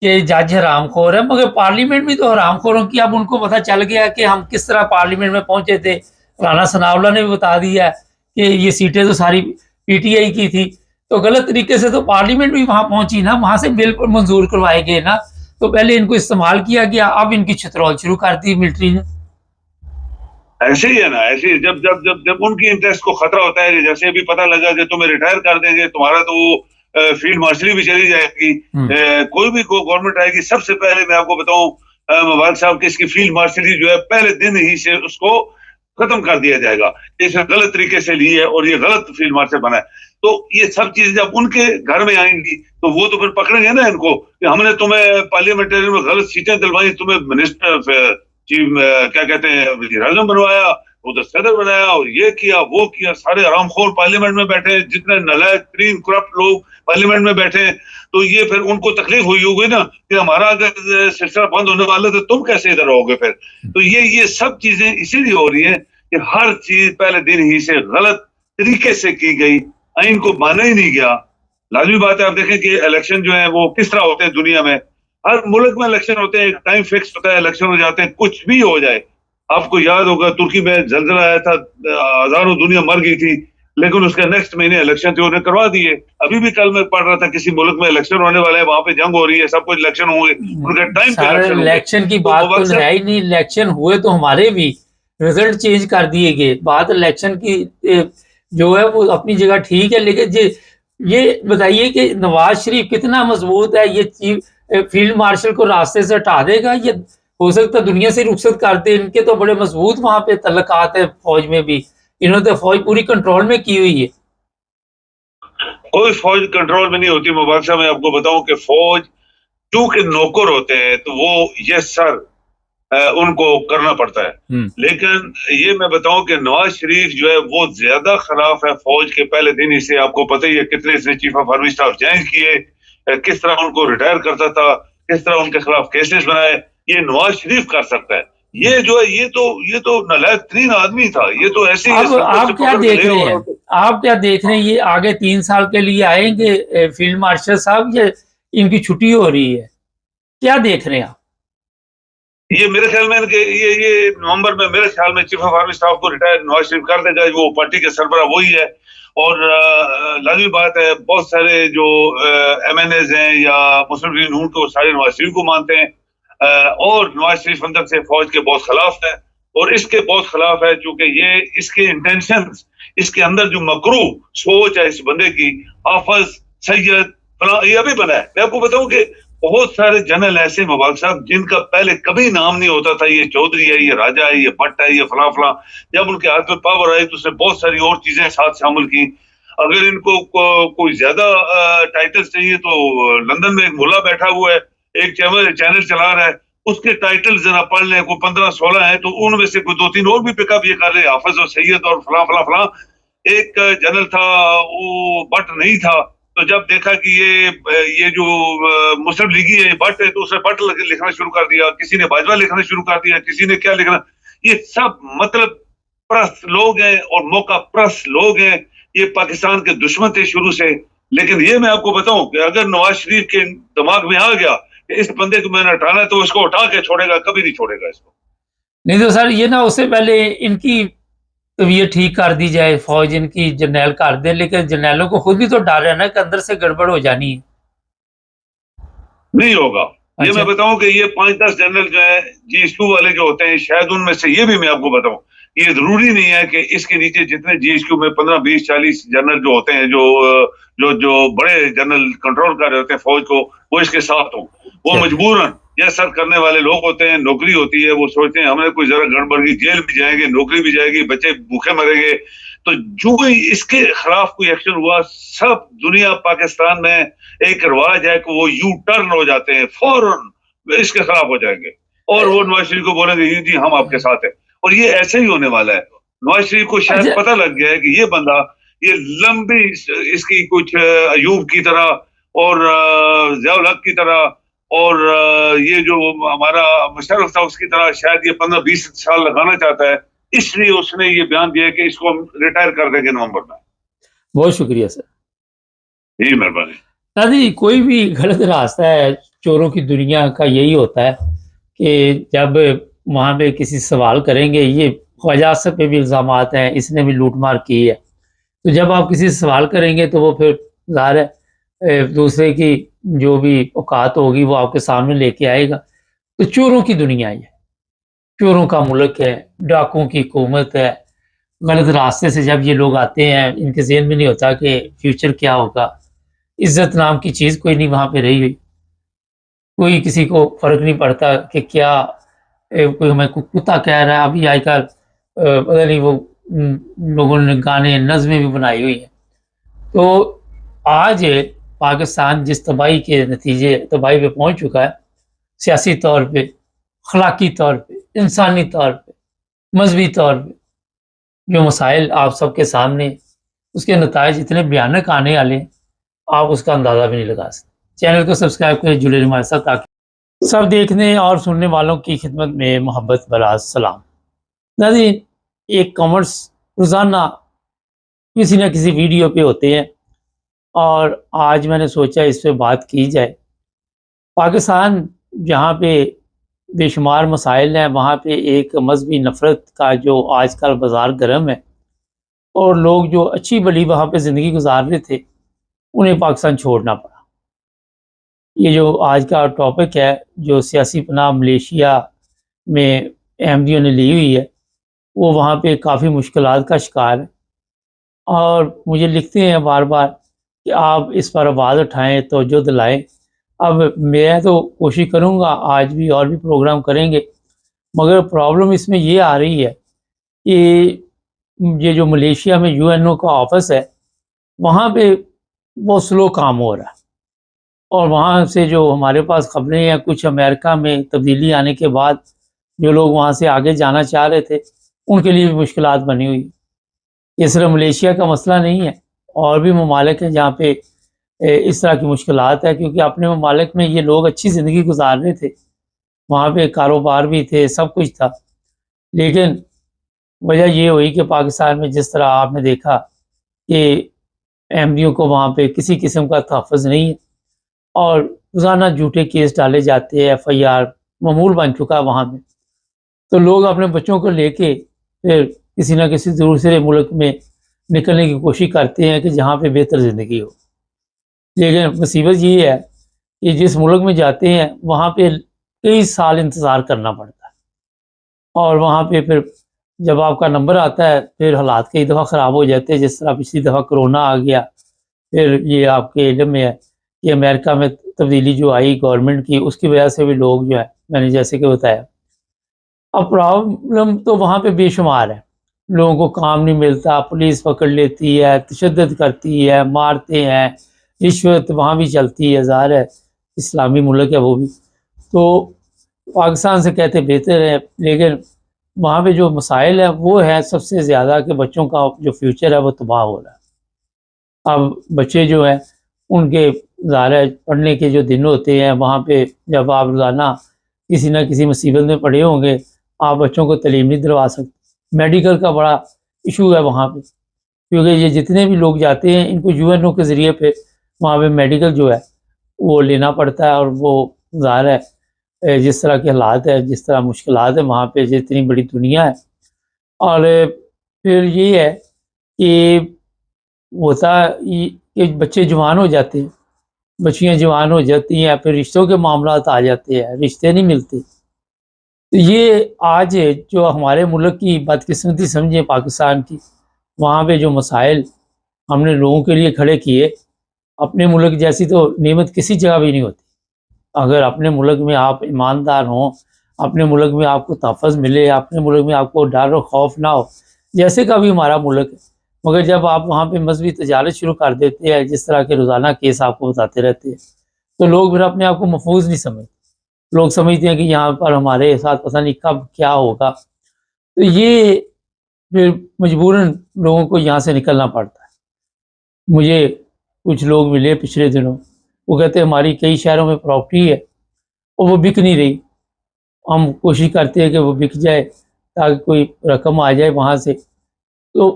कि जज हरामखोर है, मगर पार्लियामेंट में तो हरामखोरों की अब उनको पता चल गया कि हम किस तरह पार्लियामेंट में पहुंचे थे। राना सनाउल्लाह ने भी बता दिया कि ये सीटें तो सारी PTI की थी, तो गलत तरीके से तो पार्लियामेंट भी वहां पहुंची ना, वहां से बिल मंजूर करवाए गए ना। तो पहले इनको इस्तेमाल किया गया, अब इनकी छतरौल शुरू कर दी मिलिट्री ने। ऐसे ही है ना, ऐसे ही जब जब जब जब उनकी इंटरेस्ट को खतरा होता है, जैसे अभी पता लगा कि तुम्हें रिटायर कर देंगे, तुम्हारा तो फील्ड मार्शली भी चली जाएगी, कोई भी गवर्नमेंट आएगी, सबसे पहले मैं आपको बताऊं मुबारक साहब कि इसकी फील्ड मार्शली जो है पहले दिन ही से उसको खत्म कर दिया जाएगा। इसे गलत तरीके से ली है और ये गलत फील्ड मार्शल बना है। तो ये सब चीजें जब उनके घर में आएंगी तो वो तो फिर पकड़ेंगे ना इनको कि हमने तुम्हें पार्लियामेंटेरियन में गलत सीटें दिलवाई, तुम्हें मिनिस्टर चीफ क्या कहते हैं वज़ीर आज़म बनवाया, उधर सदर बनाया और ये किया वो किया। सारे आरामखोर पार्लियामेंट में बैठे, जितने नालायक तरीन करप्ट लोग पार्लियामेंट में बैठे। तो ये फिर उनको तकलीफ हुई होगी ना कि हमारा अगर सिलसिला बंद होने वाला तो तुम कैसे इधर रहोगे फिर। तो ये सब चीजें इसीलिए हो रही है कि हर चीज पहले दिन ही से गलत तरीके से की गई, आइन को माना ही नहीं गया। लाजमी बात है, आप देखें कि इलेक्शन जो है वो किस तरह होते हैं दुनिया में। हर मुल्क में इलेक्शन होते हैं, एक टाइम फिक्स होता है, इलेक्शन हो जाते हैं, कुछ भी हो जाए। आपको याद होगा तुर्की में जलजला आया था, हजारों दुनिया मर गई थी, लेकिन उसके नेक्स्ट महीने इलेक्शन थे, उन्हें करवा दिए। अभी भी कल मैं पढ़ रहा था किसी मुल्क में इलेक्शन होने वाला है, वहां पे जंग हो रही है, सब कुछ इलेक्शन होंगे, उनके टाइम पे इलेक्शन की बात तो है ही नहीं। इलेक्शन हुए तो हमारे भी रिजल्ट चेंज कर दिए गए। बात इलेक्शन की जो है वो अपनी जगह ठीक है, लेकिन ये बताइए कि नवाज शरीफ कितना मजबूत है, ये चीफ फील्ड मार्शल को रास्ते से हटा देगा? ये हो सकता है दुनिया से रुखसत कर दे। इनके तो बड़े मजबूत वहां पे तल्लकात है फौज में भी, इन्होंने तो फौज पूरी कंट्रोल में की हुई है। कोई फौज कंट्रोल में नहीं होती मुबारक साहब। मैं आपको बताऊं कि फौज चूंकि नौकर होते हैं तो वो यस सर उनको करना पड़ता है। लेकिन ये मैं बताऊं कि नवाज शरीफ जो है वो ज्यादा खिलाफ है फौज के पहले दिन ही से। आपको पता ही है कितने इसने chief of army staff change किए, किस तरह उनको रिटायर करता था, किस तरह उनके खिलाफ केसेस बनाए। ये नवाज शरीफ कर सकता है। ये जो है ये तो नालायक तरीन आदमी था। ये तो ऐसे आप क्या देख रहे हैं, आप क्या देख रहे हैं? ये आगे 3 साल के लिए आएंगे फील्ड मार्शल साहब, ये इनकी छुट्टी हो रही है, क्या देख रहे हैं आप? ये मेरे ख्याल में ये नवंबर में मेरे ख्याल में चीफ ऑफ आर्मी स्टाफ को रिटायर नवाज शरीफ कर देगा, वो पार्टी के सरबराह वही है। और लाजमी बात है, बहुत सारे जो MNAs हैं या मुस्लिम लीग नून को सारे नवाज शरीफ को मानते हैं, और नवाज शरीफ अंदर से फौज के बहुत खिलाफ है, और इसके बहुत खिलाफ है क्योंकि ये इसके इंटेंशंस, इसके अंदर जो मकरू सोच है इस बंदे की, हाफिज सैयद ये अभी बना है। मैं आपको बताऊं कि बहुत सारे जनरल ऐसे मुबारक साहब जिनका पहले कभी नाम नहीं होता था, ये चौधरी है, ये राजा है, ये भट्ट है, ये फला फला, जब उनके हाथ में पावर आई तो उसने बहुत सारी और चीजें साथ शामिल की। अगर इनको कोई ज्यादा टाइटल्स चाहिए तो लंदन में एक मुल्ला बैठा हुआ है, एक चैनल चला रहा है, उसके टाइटल जरा पढ़ लें, कोई 15-16 है, तो उनमें से कोई 2-3 और भी पिकअप ये कर रहे, हाफिज और सैयद और फला फला फला। एक जनरल था, वो भट्ट नहीं था, तो जब देखा कि ये जो मुस्लिम लीगी है भट्ट है, तो उसने भट्ट लिखना शुरू कर दिया, किसी ने बाजवा लिखना शुरू कर दिया, किसी ने क्या लिखना। ये सब मतलब प्रस्त लोग हैं और मौका प्रस्त लोग हैं, ये पाकिस्तान के दुश्मन थे शुरू से। लेकिन ये मैं आपको बताऊं कि अगर नवाज शरीफ के दिमाग में आ गया कि इस बंदे को मैंने हटाना है, तो उसको उठा के छोड़ेगा, कभी नहीं छोड़ेगा इसको। नहीं तो सर ये ना, उससे पहले इनकी तबीयत ठीक कर दी जाए, फौज इनकी जर्नैल कर दे, लेकिन जर्नैलों को खुद भी तो डर है ना कि अंदर से गड़बड़ हो जानी है। नहीं होगा। ये अच्छा। मैं बताऊं कि ये 5-10 जनरल जो है GHQ वाले जो होते हैं, शायद उनमें से ये भी मैं आपको बताऊं, ये जरूरी नहीं है कि इसके नीचे जितने GHQ में 15-20-40 जनरल जो होते हैं, जो जो जो बड़े जनरल कंट्रोल कर रहे होते हैं फौज को, वो इसके साथ हो। वो मजबूरन यह सर करने वाले लोग होते हैं, नौकरी होती है, वो सोचते हैं हमें कोई जरा गड़बड़ की, जेल भी जाएंगे, नौकरी भी जाएगी, बच्चे भूखे मरेंगे। तो जो ही इसके खिलाफ कोई एक्शन हुआ, सब दुनिया पाकिस्तान में एक रिवाज है कि वो यू टर्न हो जाते हैं, फौरन इसके खिलाफ हो जाएंगे और वो नवाज शरीफ को बोलेंगे जी हम आपके साथ हैं। और ये ऐसे ही होने वाला है। नवाज शरीफ को शायद पता लग गया है कि ये बंदा, ये लंबी इसकी कुछ अयूब की तरह और ज़ियाउल हक की तरह और ये जो हमारा मुशर्रफ था उसकी तरह शायद ये 15-20 साल लगाना चाहता है, इसलिए उसने ये बयान दिया कि इसको हम रिटायर कर देंगे नवंबर में। बहुत शुक्रिया सर। जी मेहरबानी। दादी, कोई भी गलत रास्ता है, चोरों की दुनिया का यही होता है कि जब वहाँ पे किसी सवाल करेंगे, ये ख्वाजा आसिफ पे भी इल्ज़ामात हैं, इसने भी लूटमार की है, तो जब आप किसी से सवाल करेंगे तो वो फिर ज़ाहिर है दूसरे की जो भी औकात होगी वो आपके सामने लेके आएगा। तो चोरों की दुनिया है, चोरों का मुल्क है, डाकुओं की हुकूमत है। गलत रास्ते से जब ये लोग आते हैं, इनके ज़हन में नहीं होता कि फ्यूचर क्या होगा। इज्जत नाम की चीज़ कोई नहीं वहाँ पे रही हुई, कोई किसी को फ़र्क नहीं पड़ता कि क्या कोई हमें कुत्ता कह रहा है। अभी आजकल पता नहीं वो लोगों ने गाने नज़में भी बनाई हुई हैं। तो आज पाकिस्तान जिस तबाही के नतीजे तबाही पे पहुँच चुका है, सियासी तौर पे, अखलाकी तौर पे, इंसानी तौर पे, मजहबी तौर पे, जो मसाइल आप सबके सामने, उसके नताइज इतने भयानक आने वाले हैं, आप उसका अंदाज़ा भी नहीं लगा सकते। चैनल को सब्सक्राइब करें, जुड़े हमारे साथ, ताकि सब देखने और सुनने वालों की खिदमत में मोहब्बत भरा सलाम। नाज़रीन, एक कमेंट्स रोज़ाना किसी न किसी वीडियो पे होते हैं और आज मैंने सोचा इस पर बात की जाए। पाकिस्तान जहाँ पे बेशुमार मसाइल हैं, वहाँ पे एक मजहबी नफ़रत का जो आजकल बाज़ार गर्म है और लोग जो अच्छी भली वहाँ पे ज़िंदगी गुजार रहे थे, उन्हें पाकिस्तान छोड़ना पड़ा। ये जो आज का टॉपिक है, जो सियासी पनाह मलेशिया में अहमदियों ने ली हुई है, वो वहाँ पे काफ़ी मुश्किलात का शिकार है और मुझे लिखते हैं बार बार कि आप इस पर आवाज़ उठाएँ, तवज्जो दिलाएँ। अब मैं तो कोशिश करूँगा, आज भी और भी प्रोग्राम करेंगे, मगर प्रॉब्लम इसमें ये आ रही है कि ये जो मलेशिया में UNO का ऑफिस है, वहाँ पे बहुत स्लो काम हो रहा है और वहाँ से जो हमारे पास ख़बरें हैं, कुछ अमेरिका में तब्दीली आने के बाद जो लोग वहाँ से आगे जाना चाह रहे थे, उनके लिए भी मुश्किलात बनी हुई। ये सिर्फ मलेशिया का मसला नहीं है, और भी ममालिक हैं जहाँ पे इस तरह की मुश्किलात है, क्योंकि अपने ममालिक में ये लोग अच्छी ज़िंदगी गुजार रहे थे, वहाँ पे कारोबार भी थे, सब कुछ था। लेकिन वजह ये हुई कि पाकिस्तान में जिस तरह आपने देखा कि अहमदियों को वहाँ पे किसी किस्म का तहफ़्फ़ुज़ नहीं है और रोज़ाना झूठे केस डाले जाते हैं, FIR मामूल बन चुका है वहाँ में। तो लोग अपने बच्चों को लेके फिर किसी ना किसी दूसरे मुल्क में निकलने की कोशिश करते हैं कि जहाँ पे बेहतर ज़िंदगी हो। लेकिन मुसीबत ये है कि जिस मुल्क में जाते हैं वहाँ पे कई साल इंतज़ार करना पड़ता है, और वहाँ पे फिर जब आपका नंबर आता है फिर हालात कई दफ़ा ख़राब हो जाते हैं। जिस तरह पिछली दफ़ा कोरोना आ गया, फिर ये आपके इल्म में है कि अमेरिका में तब्दीली जो आई गवर्नमेंट की, उसकी वजह से भी लोग जो है, मैंने जैसे कि बताया, अब प्रॉब्लम तो वहाँ पे बेशुमार है। लोगों को काम नहीं मिलता, पुलिस पकड़ लेती है, तशद्दुद करती है, मारते हैं, रिश्वत वहाँ भी चलती है। ज़ाहिर है इस्लामी मुल्क है वो भी, तो पाकिस्तान से कहते बेहतर है, लेकिन वहाँ पे जो मसाइल है वो है सबसे ज़्यादा कि बच्चों का जो फ्यूचर है वो तबाह हो रहा है। अब बच्चे जो हैं उनके ज़ाहिर है पढ़ने के जो दिन होते हैं, वहाँ पे जब आप रोज़ाना किसी न किसी मुसीबत में पड़े होंगे, आप बच्चों को तालीम नहीं दिलवा सकते। मेडिकल का बड़ा इशू है वहाँ पे, क्योंकि ये जितने भी लोग जाते हैं इनको यूएनओ के ज़रिए पे वहाँ पे मेडिकल जो है वो लेना पड़ता है, और वो ज़ाहिर है जिस तरह के हालात है, जिस तरह मुश्किलात है वहाँ पे, जितनी बड़ी दुनिया है। और फिर ये है कि होता ये कि बच्चे जवान हो जाते हैं, बच्चियाँ जवान हो जाती हैं, फिर रिश्तों के मामलात आ जाते हैं, रिश्ते नहीं मिलते। तो ये आज जो हमारे मुल्क की बदकिस्मती समझे पाकिस्तान की, वहाँ पे जो मसाइल हमने लोगों के लिए खड़े किए, अपने मुल्क जैसी तो नेमत किसी जगह भी नहीं होती। अगर अपने मुल्क में आप ईमानदार हों, अपने मुल्क में आपको तहफ़्फ़ुज़ मिले, अपने मुल्क में आपको डर और खौफ ना हो, जैसे का भी हमारा मुल्क है, मगर जब आप वहाँ पे मज़हबी तजारत शुरू कर देते हैं, जिस तरह के रोज़ाना केस आपको बताते रहते हैं, तो लोग फिर अपने आप को महफूज नहीं समझते। लोग समझते हैं कि यहाँ पर हमारे साथ पता नहीं कब क्या होगा। तो ये फिर मजबूरन लोगों को यहाँ से निकलना पड़ता है। मुझे कुछ लोग मिले पिछले दिनों, वो कहते हैं हमारी कई शहरों में प्रॉपर्टी है और वो बिक नहीं रही। हम कोशिश करते हैं कि वो बिक जाए ताकि कोई रकम आ जाए वहाँ से। तो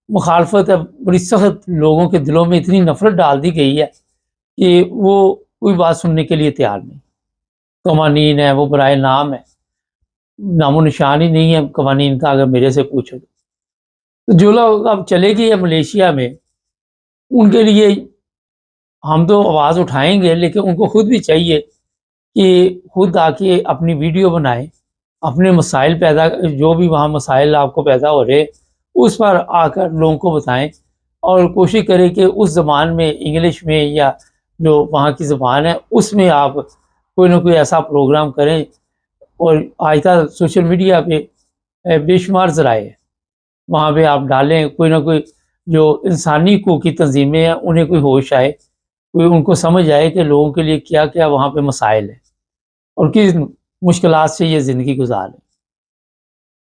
मुखालफत है बड़ी सख्त, लोगों के दिलों में इतनी नफ़रत डाल दी गई है कि वो कोई बात सुनने के लिए तैयार नहीं। कवानीन है वो बराए नाम है, नामो निशान ही नहीं है कवानीन का, अगर मेरे से पूछो तो। जो लोग अब चले गए मलेशिया में, उनके लिए हम तो आवाज़ उठाएंगे, लेकिन उनको खुद भी चाहिए कि खुद आके अपनी वीडियो बनाएं, अपने मसाइल पैदा, जो भी वहाँ मसाइल आपको पैदा हो रहे उस पर आकर लोगों को बताएं, और कोशिश करें कि उस ज़बान में, इंग्लिश में या जो वहाँ की ज़बान है उसमें आप कोई ना कोई ऐसा प्रोग्राम करें। और आजकल सोशल मीडिया पे बेशुमार ज़राए हैं, वहाँ पे आप डालें कोई ना कोई जो इंसानी हकूक़ की तंजीमें हैं, उन्हें कोई होश आए, कोई उनको समझ आए कि लोगों के लिए क्या क्या वहाँ पे मसाइल हैं और किस मुश्किलात से ये ज़िंदगी गुजारें।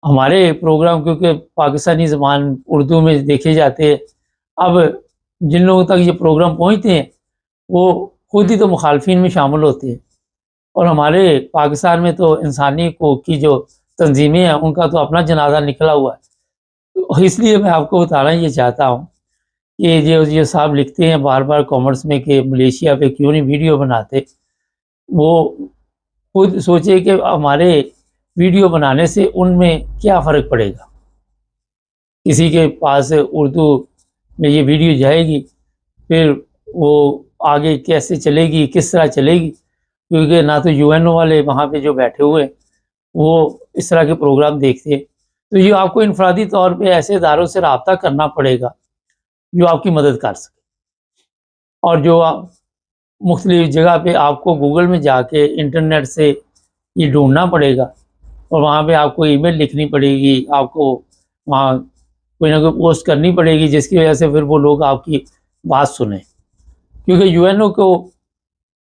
हमारे प्रोग्राम क्योंकि पाकिस्तानी ज़बान उर्दू में देखे जाते हैं, अब जिन लोगों तक ये प्रोग्राम पहुँचते हैं वो खुद ही तो मुखालफिन में शामिल होते हैं, और हमारे पाकिस्तान में तो इंसानी हकूक़ की जो तंजीमें हैं उनका तो अपना जनाजा निकला हुआ है। तो इसलिए मैं आपको बताना ये चाहता हूँ कि ये साहब लिखते हैं बार बार कमेंट्स में कि मलेशिया पे क्यों नहीं वीडियो बनाते, वो खुद सोचे कि हमारे वीडियो बनाने से उनमें क्या फ़र्क पड़ेगा। किसी के पास उर्दू में ये वीडियो जाएगी, फिर वो आगे कैसे चलेगी, किस तरह चलेगी, क्योंकि ना तो यूएनओ वाले वहाँ पे जो बैठे हुए हैं वो इस तरह के प्रोग्राम देखते हैं। तो ये आपको इनफरादी तौर पे ऐसे इदारों से रब्ता करना पड़ेगा जो आपकी मदद कर सके, और जो आप मुख्तलिफ जगह पे आपको गूगल में जाके इंटरनेट से ये ढूंढना पड़ेगा, और वहाँ पे आपको ईमेल लिखनी पड़ेगी, आपको वहाँ कोई ना कोई पोस्ट करनी पड़ेगी जिसकी वजह से फिर वो लोग आपकी बात सुने। क्योंकि यूएनओ को,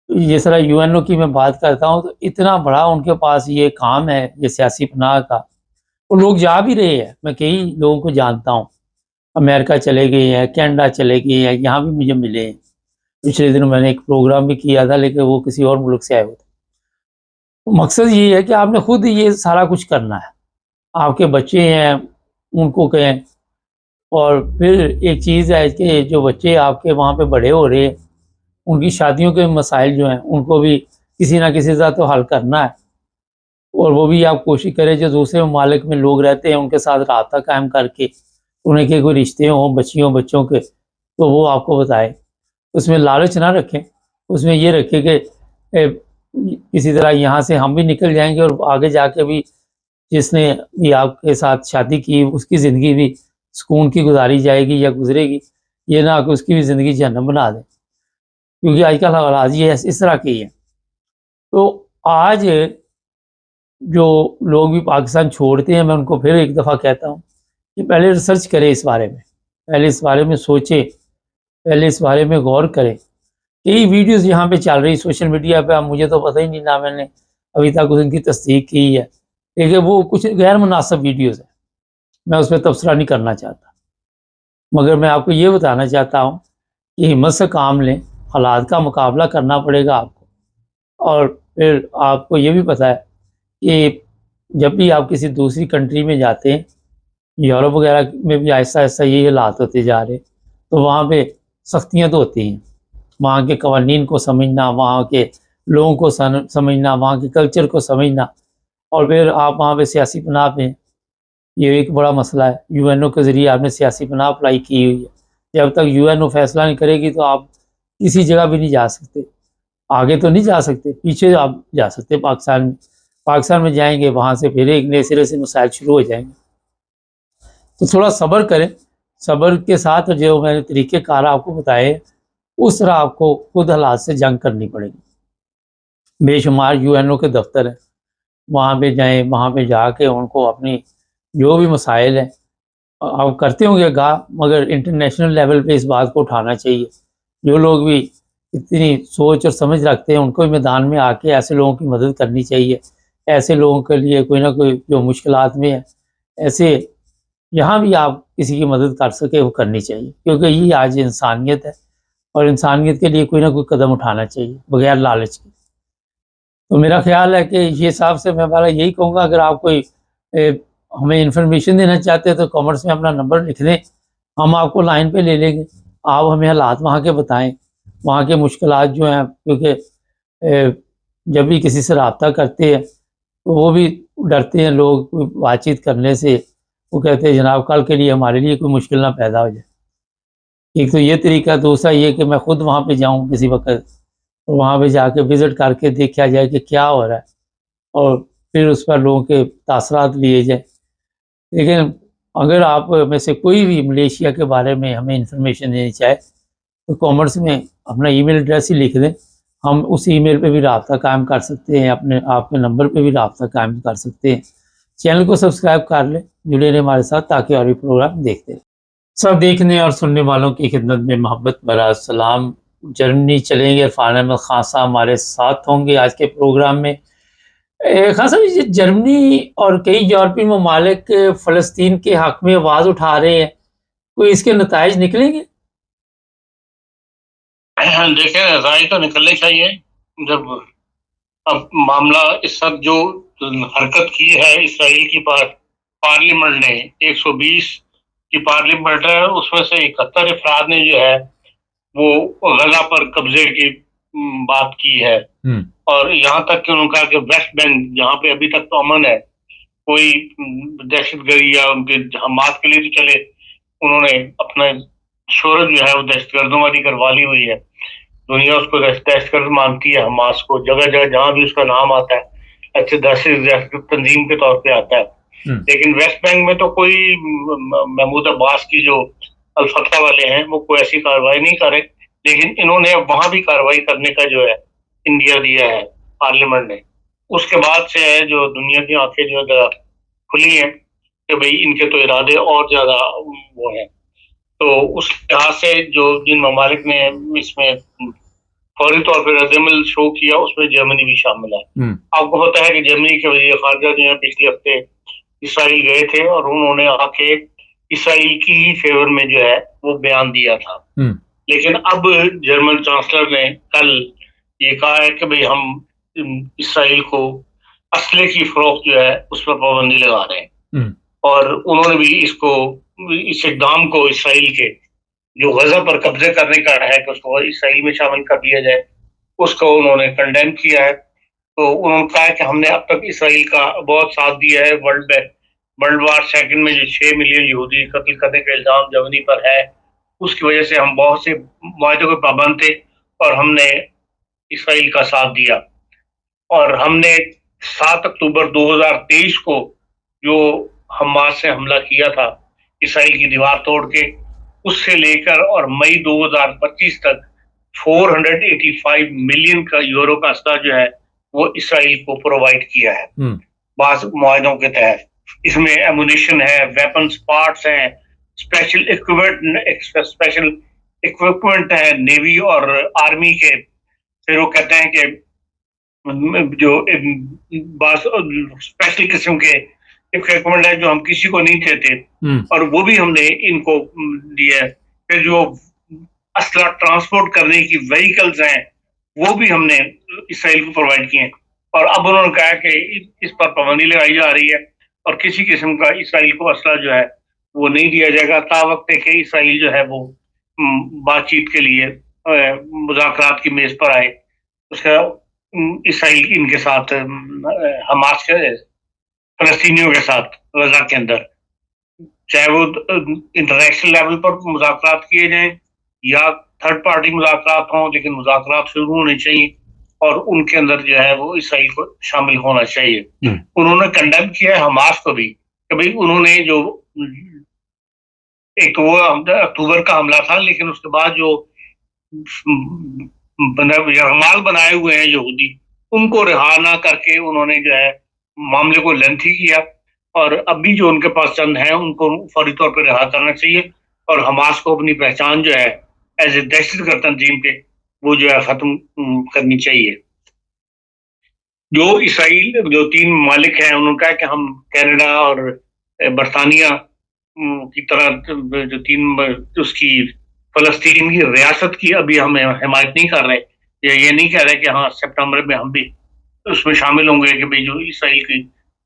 जिस तरह यूएनओ की मैं बात करता हूँ, तो इतना बड़ा उनके पास ये काम है ये सियासी पनाह का, और लोग जा भी रहे हैं। मैं कई लोगों को जानता हूँ, अमेरिका चले गए हैं, कनाडा चले गए हैं, यहाँ भी मुझे मिले हैं। पिछले दिनों मैंने एक प्रोग्राम भी किया था, लेकिन वो किसी और मुल्क से आए हुए थे। तो मकसद ये है कि आपने खुद ये सारा कुछ करना है। आपके बच्चे हैं उनको कहें, और फिर एक चीज़ है कि जो बच्चे आपके वहाँ पे बड़े हो रहे हैं, उनकी शादियों के मसाइल जो हैं उनको भी किसी ना किसी तरह तो हल करना है। और वो भी आप कोशिश करें जो दूसरे ममालिक में लोग रहते हैं उनके साथ राब्ता कायम करके उन्हें के कोई रिश्ते हों बच्चियों बच्चों के, तो वो आपको बताए। उसमें लालच ना रखें, उसमें ये रखें कि किसी तरह यहाँ से हम भी निकल जाएंगे और आगे जाके भी जिसने भी आपके साथ शादी की उसकी ज़िंदगी भी सुकून की गुजारी जाएगी या गुजरेगी, ये ना कि उसकी भी ज़िंदगी जहन्नम बना दें, क्योंकि आजकल हालात ये इस तरह की है। तो आज जो लोग भी पाकिस्तान छोड़ते हैं, मैं उनको फिर एक दफ़ा कहता हूँ कि पहले रिसर्च करें इस बारे में, पहले इस बारे में सोचें, पहले इस बारे में गौर करें। कई वीडियोस यहाँ पे चल रही सोशल मीडिया पे, अब मुझे तो पता ही नहीं ना मैंने अभी तक उनकी तस्दीक की है, लेकिन वो कुछ गैर मुनासिब वीडियोस है, मैं उस पर तबसरा नहीं करना चाहता, मगर मैं आपको ये बताना चाहता हूँ कि हिम्मत से काम लें, हालात का मुकाबला करना पड़ेगा आपको। और फिर आपको ये भी पता है कि जब भी आप किसी दूसरी कंट्री में जाते हैं, यूरोप वगैरह में भी आहिस्ता आहिस्ता यही हालात होते जा रहे, तो वहाँ पे सख्तियाँ तो होती हैं, वहाँ के कवानीन को समझना, वहाँ के लोगों को समझना, वहाँ के कल्चर को समझना, और फिर आप वहाँ पे सियासी पनाह पे, ये एक बड़ा मसला है। यूएनओ के ज़रिए आपने सियासी पनाह अप्लाई की हुई है, जब तक यूएनओ फैसला नहीं करेगी तो आप किसी जगह भी नहीं जा सकते, आगे तो नहीं जा सकते, पीछे आप जा सकते पाकिस्तान में जाएंगे, वहाँ से फिर एक नए सिरे से मसाइल शुरू हो जाएंगे। तो थोड़ा सब्र करें, सब्र के साथ जो मैंने तरीक़ेकार आपको बताए उस तरह आपको खुद हालात से जंग करनी पड़ेगी। बेशुमार यूएनओ के दफ्तर हैं, वहाँ पे जाएं, वहाँ पे जाके उनको अपनी जो भी मसाइल हैं आप करते होंगे मगर इंटरनेशनल लेवल पे इस बात को उठाना चाहिए। जो लोग भी इतनी सोच और समझ रखते हैं उनको भी मैदान में आके ऐसे लोगों की मदद करनी चाहिए। ऐसे लोगों के लिए कोई ना कोई जो मुश्किलात में है, ऐसे यहाँ भी आप किसी की मदद कर सके वो करनी चाहिए, क्योंकि ये आज इंसानियत है और इंसानियत के लिए कोई ना कोई कदम उठाना चाहिए बगैर लालच के। तो मेरा ख्याल है कि ये साहब से मैं वाला यही कहूँगा, अगर आप कोई हमें इंफॉर्मेशन देना चाहते हैं तो कमेंट्स में अपना नंबर लिख दें, हम आपको लाइन पे ले लेंगे, आप हमें हालात वहाँ के बताएं, वहाँ के मुश्किलात जो हैं, क्योंकि जब भी किसी से रब्ता करते हैं तो वो भी डरते हैं लोग बातचीत करने से, वो कहते हैं जनाब कल के लिए हमारे लिए कोई मुश्किल ना पैदा हो जाए। एक तो ये तरीका, दूसरा ये कि मैं खुद वहाँ पे जाऊँ किसी वक्त और वहाँ पे जाके विज़िट करके देखा जाए कि क्या हो रहा है और फिर उस पर लोगों के तासरात लिए जाए। लेकिन अगर आप में से कोई भी मलेशिया के बारे में हमें इंफॉर्मेशन देनी चाहे तो कमेंट्स में अपना ईमेल एड्रेस ही लिख दें, हम उस ईमेल पे भी रब्ता कायम कर सकते हैं, अपने आपके नंबर पे भी रब्ता कायम कर सकते हैं। चैनल को सब्सक्राइब कर लें, जुड़े रहें हमारे साथ ताकि और भी प्रोग्राम देखते रहें। सब देखने और सुनने वालों की खिदमत में मोहब्बत भरा सलाम। जर्मनी चलेंगे, इरफान अहमद खान साहब हमारे साथ होंगे आज के प्रोग्राम में। खान साहब, ये जर्मनी और कई यूरोपीय ममालिक फ़लस्तीन के हक़ में आवाज़ उठा रहे हैं, कोई इसके नताइज निकलेंगे? देखें, नताइज तो निकलने चाहिए। जब अब मामला इस सब जो हरकत की है इसराइल की पार्लियामेंट ने, 120 की पार्लियामेंट है, उसमें से 71 अफराद ने जो है वो गजा पर कब्जे की बात की है। और यहाँ तक कि उन्होंने कहा कि वेस्ट बैंक जहाँ पे अभी तक तो अमन है, कोई दहशतगर्दी या उनके हमात के लिए तो चले, उन्होंने अपना शोहरत जो है वो दहशतगर्दों वाली करवा ली हुई है। दुनिया उसको दहशतगर्द मानती है, हमास को। जगह जगह जहाँ भी उसका नाम आता है अच्छे दहशत तंजीम के तौर पे आता है। लेकिन वेस्ट बैंक में तो कोई महमूद अब्बास की जो अल-फतह वाले हैं वो कोई ऐसी कार्रवाई नहीं करे, लेकिन इन्होंने अब वहां भी कार्रवाई करने का जो है इंडिया दिया है पार्लियामेंट ने। उसके बाद से है जो दुनिया की आंखें जो है खुली हैं कि भाई इनके तो इरादे और ज्यादा वो हैं। तो उस लिहाज से जो जिन ममालिक ने इसमें फौरी तौर पर रद्दमल शो किया उसमें जर्मनी भी शामिल है। आपको पता है कि जर्मनी के वज़ीर ख़ारजा जो है पिछले हफ्ते इसराइल गए थे और उन्होंने आके इसराइल की ही फेवर में जो है वो बयान दिया था। लेकिन अब जर्मन चांसलर ने कल ये कहा है कि भाई हम इसराइल को असले की फरोख्त जो है उस पर पाबंदी लगा रहे हैं। और उन्होंने भी इस इक़दाम को इसराइल के जो गजा पर कब्जे करने का है कि उसको इसराइल में शामिल कर दिया जाए, उसको उन्होंने कंडेम किया है। तो उन्होंने कहा कि हमने अब तक इसराइल का बहुत साथ दिया है। वर्ल्ड वार सेकंड में जो 6 मिलियन यहूदी कत्ल करने का इल्जाम जर्मनी पर है, उसकी वजह से हम बहुत से मायदों के पाबंद थे और हमने इसराइल का साथ दिया। और हमने 7 अक्टूबर 2023 को जो हमास से हमला किया था इसराइल की दीवार तोड़ के, उससे लेकर और मई 2025 तक 485 मिलियन का यूरो का असला जो है वो इसराइल को प्रोवाइड किया है बाज़ मुआहदों के तहत। इसमें एमुनिशन है, वेपन्स पार्ट्स हैं, स्पेशल इक्विपमेंट है नेवी और आर्मी के। फिर वो कहते हैं कि जो स्पेशल किस्म के इक्विपमेंट है जो हम किसी को नहीं देते, और वो भी हमने इनको दिया है। फिर जो असला ट्रांसपोर्ट करने की व्हीकल्स हैं वो भी हमने इसराइल को प्रोवाइड किए हैं। और अब उन्होंने कहा कि इस पर पाबंदी लगाई जा रही है और किसी किस्म का इसराइल को असला जो है वो नहीं दिया जाएगा तावक्त कि इसराइल जो है वो बातचीत के लिए मुज़ाकरात की मेज पर आए। उसका इसराइल इनके साथ हमास के फलस्तीनियों के साथ गजा के अंदर, चाहे वो इंटरनेशनल लेवल पर मुज़ाकरात किए जाएं या थर्ड पार्टी मुज़ाकरात हों, लेकिन मुज़ाकरात शुरू होने चाहिए और उनके अंदर जो है वो इसराइल को शामिल होना चाहिए। उन्होंने कंडेम किया है हमास को भी कि भाई उन्होंने जो एक तो वो अक्टूबर का हमला था, लेकिन उसके बाद जो यरगमाल बनाए हुए हैं यहूदी, उनको रिहा ना करके उन्होंने जो है मामले को लेंथी किया और अभी जो उनके पास चंद हैं उनको फौरी तौर पर रिहा करना चाहिए और हमास को अपनी पहचान जो है एज ए दहशतगर्द तंजीम के वो जो है खत्म करनी चाहिए। जो इसराइल जो 3 मालिक हैं उन्होंने कहा कि हम कनाडा और बरतानिया की तरह जो 3 उसकी फलस्तीन की रियासत की अभी हम हिमायत नहीं कर रहे, ये नहीं कह रहे कि हाँ सितंबर में हम भी उसमें शामिल होंगे कि भाई जो इसराइल की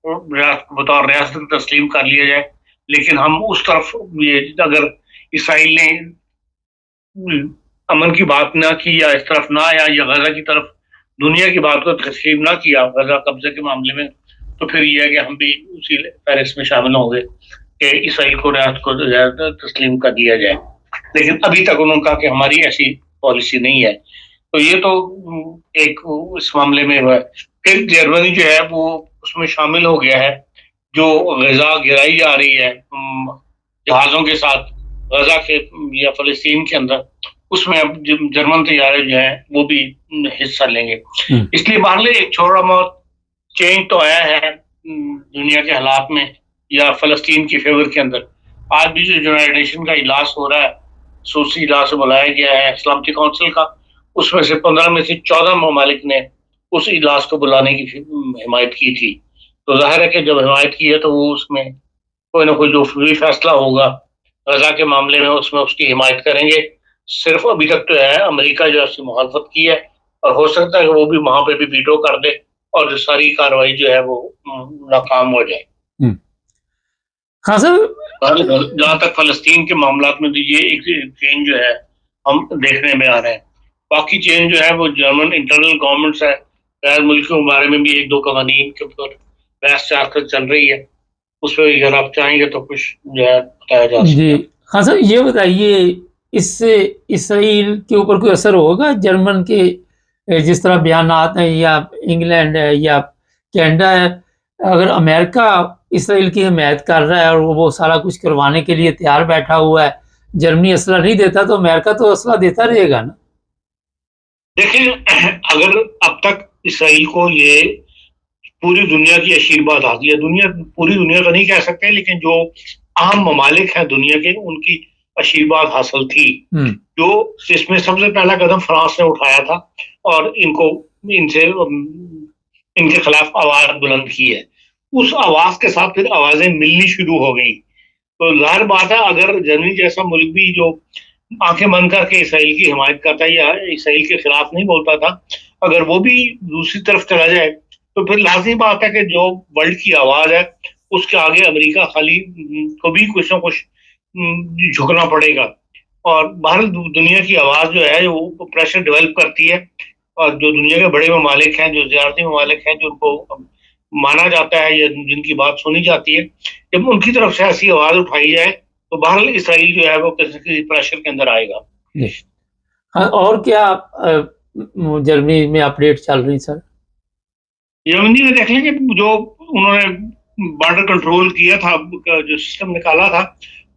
बतौर रियासत तस्लीम कर लिया जाए। लेकिन हम उस तरफ ये अगर इसराइल ने अमन की बात ना की या इस तरफ ना आया या गजा की तरफ दुनिया की बात को तस्लीम ना किया गजा कब्जे के मामले में, तो फिर यह है कि हम भी उसी फहरिस्त में शामिल होंगे कि इसराइल को रियासत को तस्लीम कर दिया जाए। लेकिन अभी तक उन्होंने कहा कि हमारी ऐसी पॉलिसी नहीं है। तो ये तो एक इस मामले में हुआ है। फिर जर्मनी जो है वो उसमें शामिल हो गया है। जो गजा गिराई जा रही है जहाज़ों के साथ गजा के या फलस्तीन के अंदर, उसमें अब जर्मन तैयारे जो हैं वो भी हिस्सा लेंगे। इसलिए बाहर एक छोटा बहुत चेंज तो आया है दुनिया के हालात में या फलस्तीन की फेवर के अंदर। आज भी जो यूनाइटेड नेशन का इजलास हो रहा है, सूसी इजलास बुलाया गया है सलामती काउंसिल का, उसमें से 15 में से 14 ममालिक ने उस इजलास को बुलाने की हिमायत की थी। तो जाहिर है कि जब हिमायत की है तो वो उसमें कोई ना कोई जो भी फैसला होगा गजा के मामले में उसमें उसकी हिमायत करेंगे। सिर्फ अभी तक तो है अमेरिका जो है उसकी मुखालफत की है और हो सकता है कि वो भी वहां पे भी वीटो कर दे और जो सारी कार्रवाई जो है वो नाकाम हो जाए। हाँ सर, जहाँ तक फलस्तीन के मामला में तो ये एक चेंज जो है हम देखने में आ रहे हैं। बाकी चेंज जो है वो जर्मन इंटरनल गवर्नमेंट्स है, गैर मुल्कियों के बारे में भी 1-2 कवानीन के ऊपर बहस चल रही है, उसमें अगर आप चाहेंगे तो कुछ जो है बताया जा सकता है। हाँ सर, ये बताइए इससे इसराइल के ऊपर कोई असर होगा? जर्मन के जिस तरह बयानात हैं या इंग्लैंड है या कनाडा है, अगर अमेरिका इसराइल की हिमायत कर रहा है और वो सारा कुछ करवाने के लिए तैयार बैठा हुआ है, जर्मनी असला नहीं देता तो अमेरिका तो असला देता रहेगा ना। देखिए, अगर अब तक इसराइल को ये पूरी दुनिया की आशीर्वाद हासिल है, पूरी दुनिया तो नहीं कह सकते, लेकिन जो आम ममालिक हैं दुनिया के उनकी आशीर्वाद हासिल थी, जो जिसमें सबसे पहला कदम फ्रांस ने उठाया था और इनके खिलाफ आवाज बुलंद की है। उस आवाज के साथ फिर आवाजें मिलनी शुरू हो गई। तो जाहिर बात है अगर जर्मनी जैसा मुल्क भी जो आंखें बंद करके इसराइल की हिमायत करता है या इसराइल के खिलाफ नहीं बोलता था, अगर वो भी दूसरी तरफ चला जाए तो फिर लाज़मी बात है कि जो वर्ल्ड की आवाज है उसके आगे अमेरिका खाली को भी कुछ ना कुछ झुकना पड़ेगा। और बाहर दुनिया की आवाज जो है वो प्रेशर डेवलप करती है और जो दुनिया के बड़े ममालिक हैं, जो ज़ियारती ममालिक हैं, जिनको माना जाता है या जिनकी बात सुनी जाती है, जब उनकी तरफ से ऐसी आवाज़ उठाई जाए तो बहरहाल इसराइल जो है वो किसी प्रेशर के अंदर आएगा। जी। हाँ, और क्या जर्मनी में अपडेट चल रही सर? जर्मनी में देख लेंगे, जो उन्होंने बॉर्डर कंट्रोल किया था, जो सिस्टम निकाला था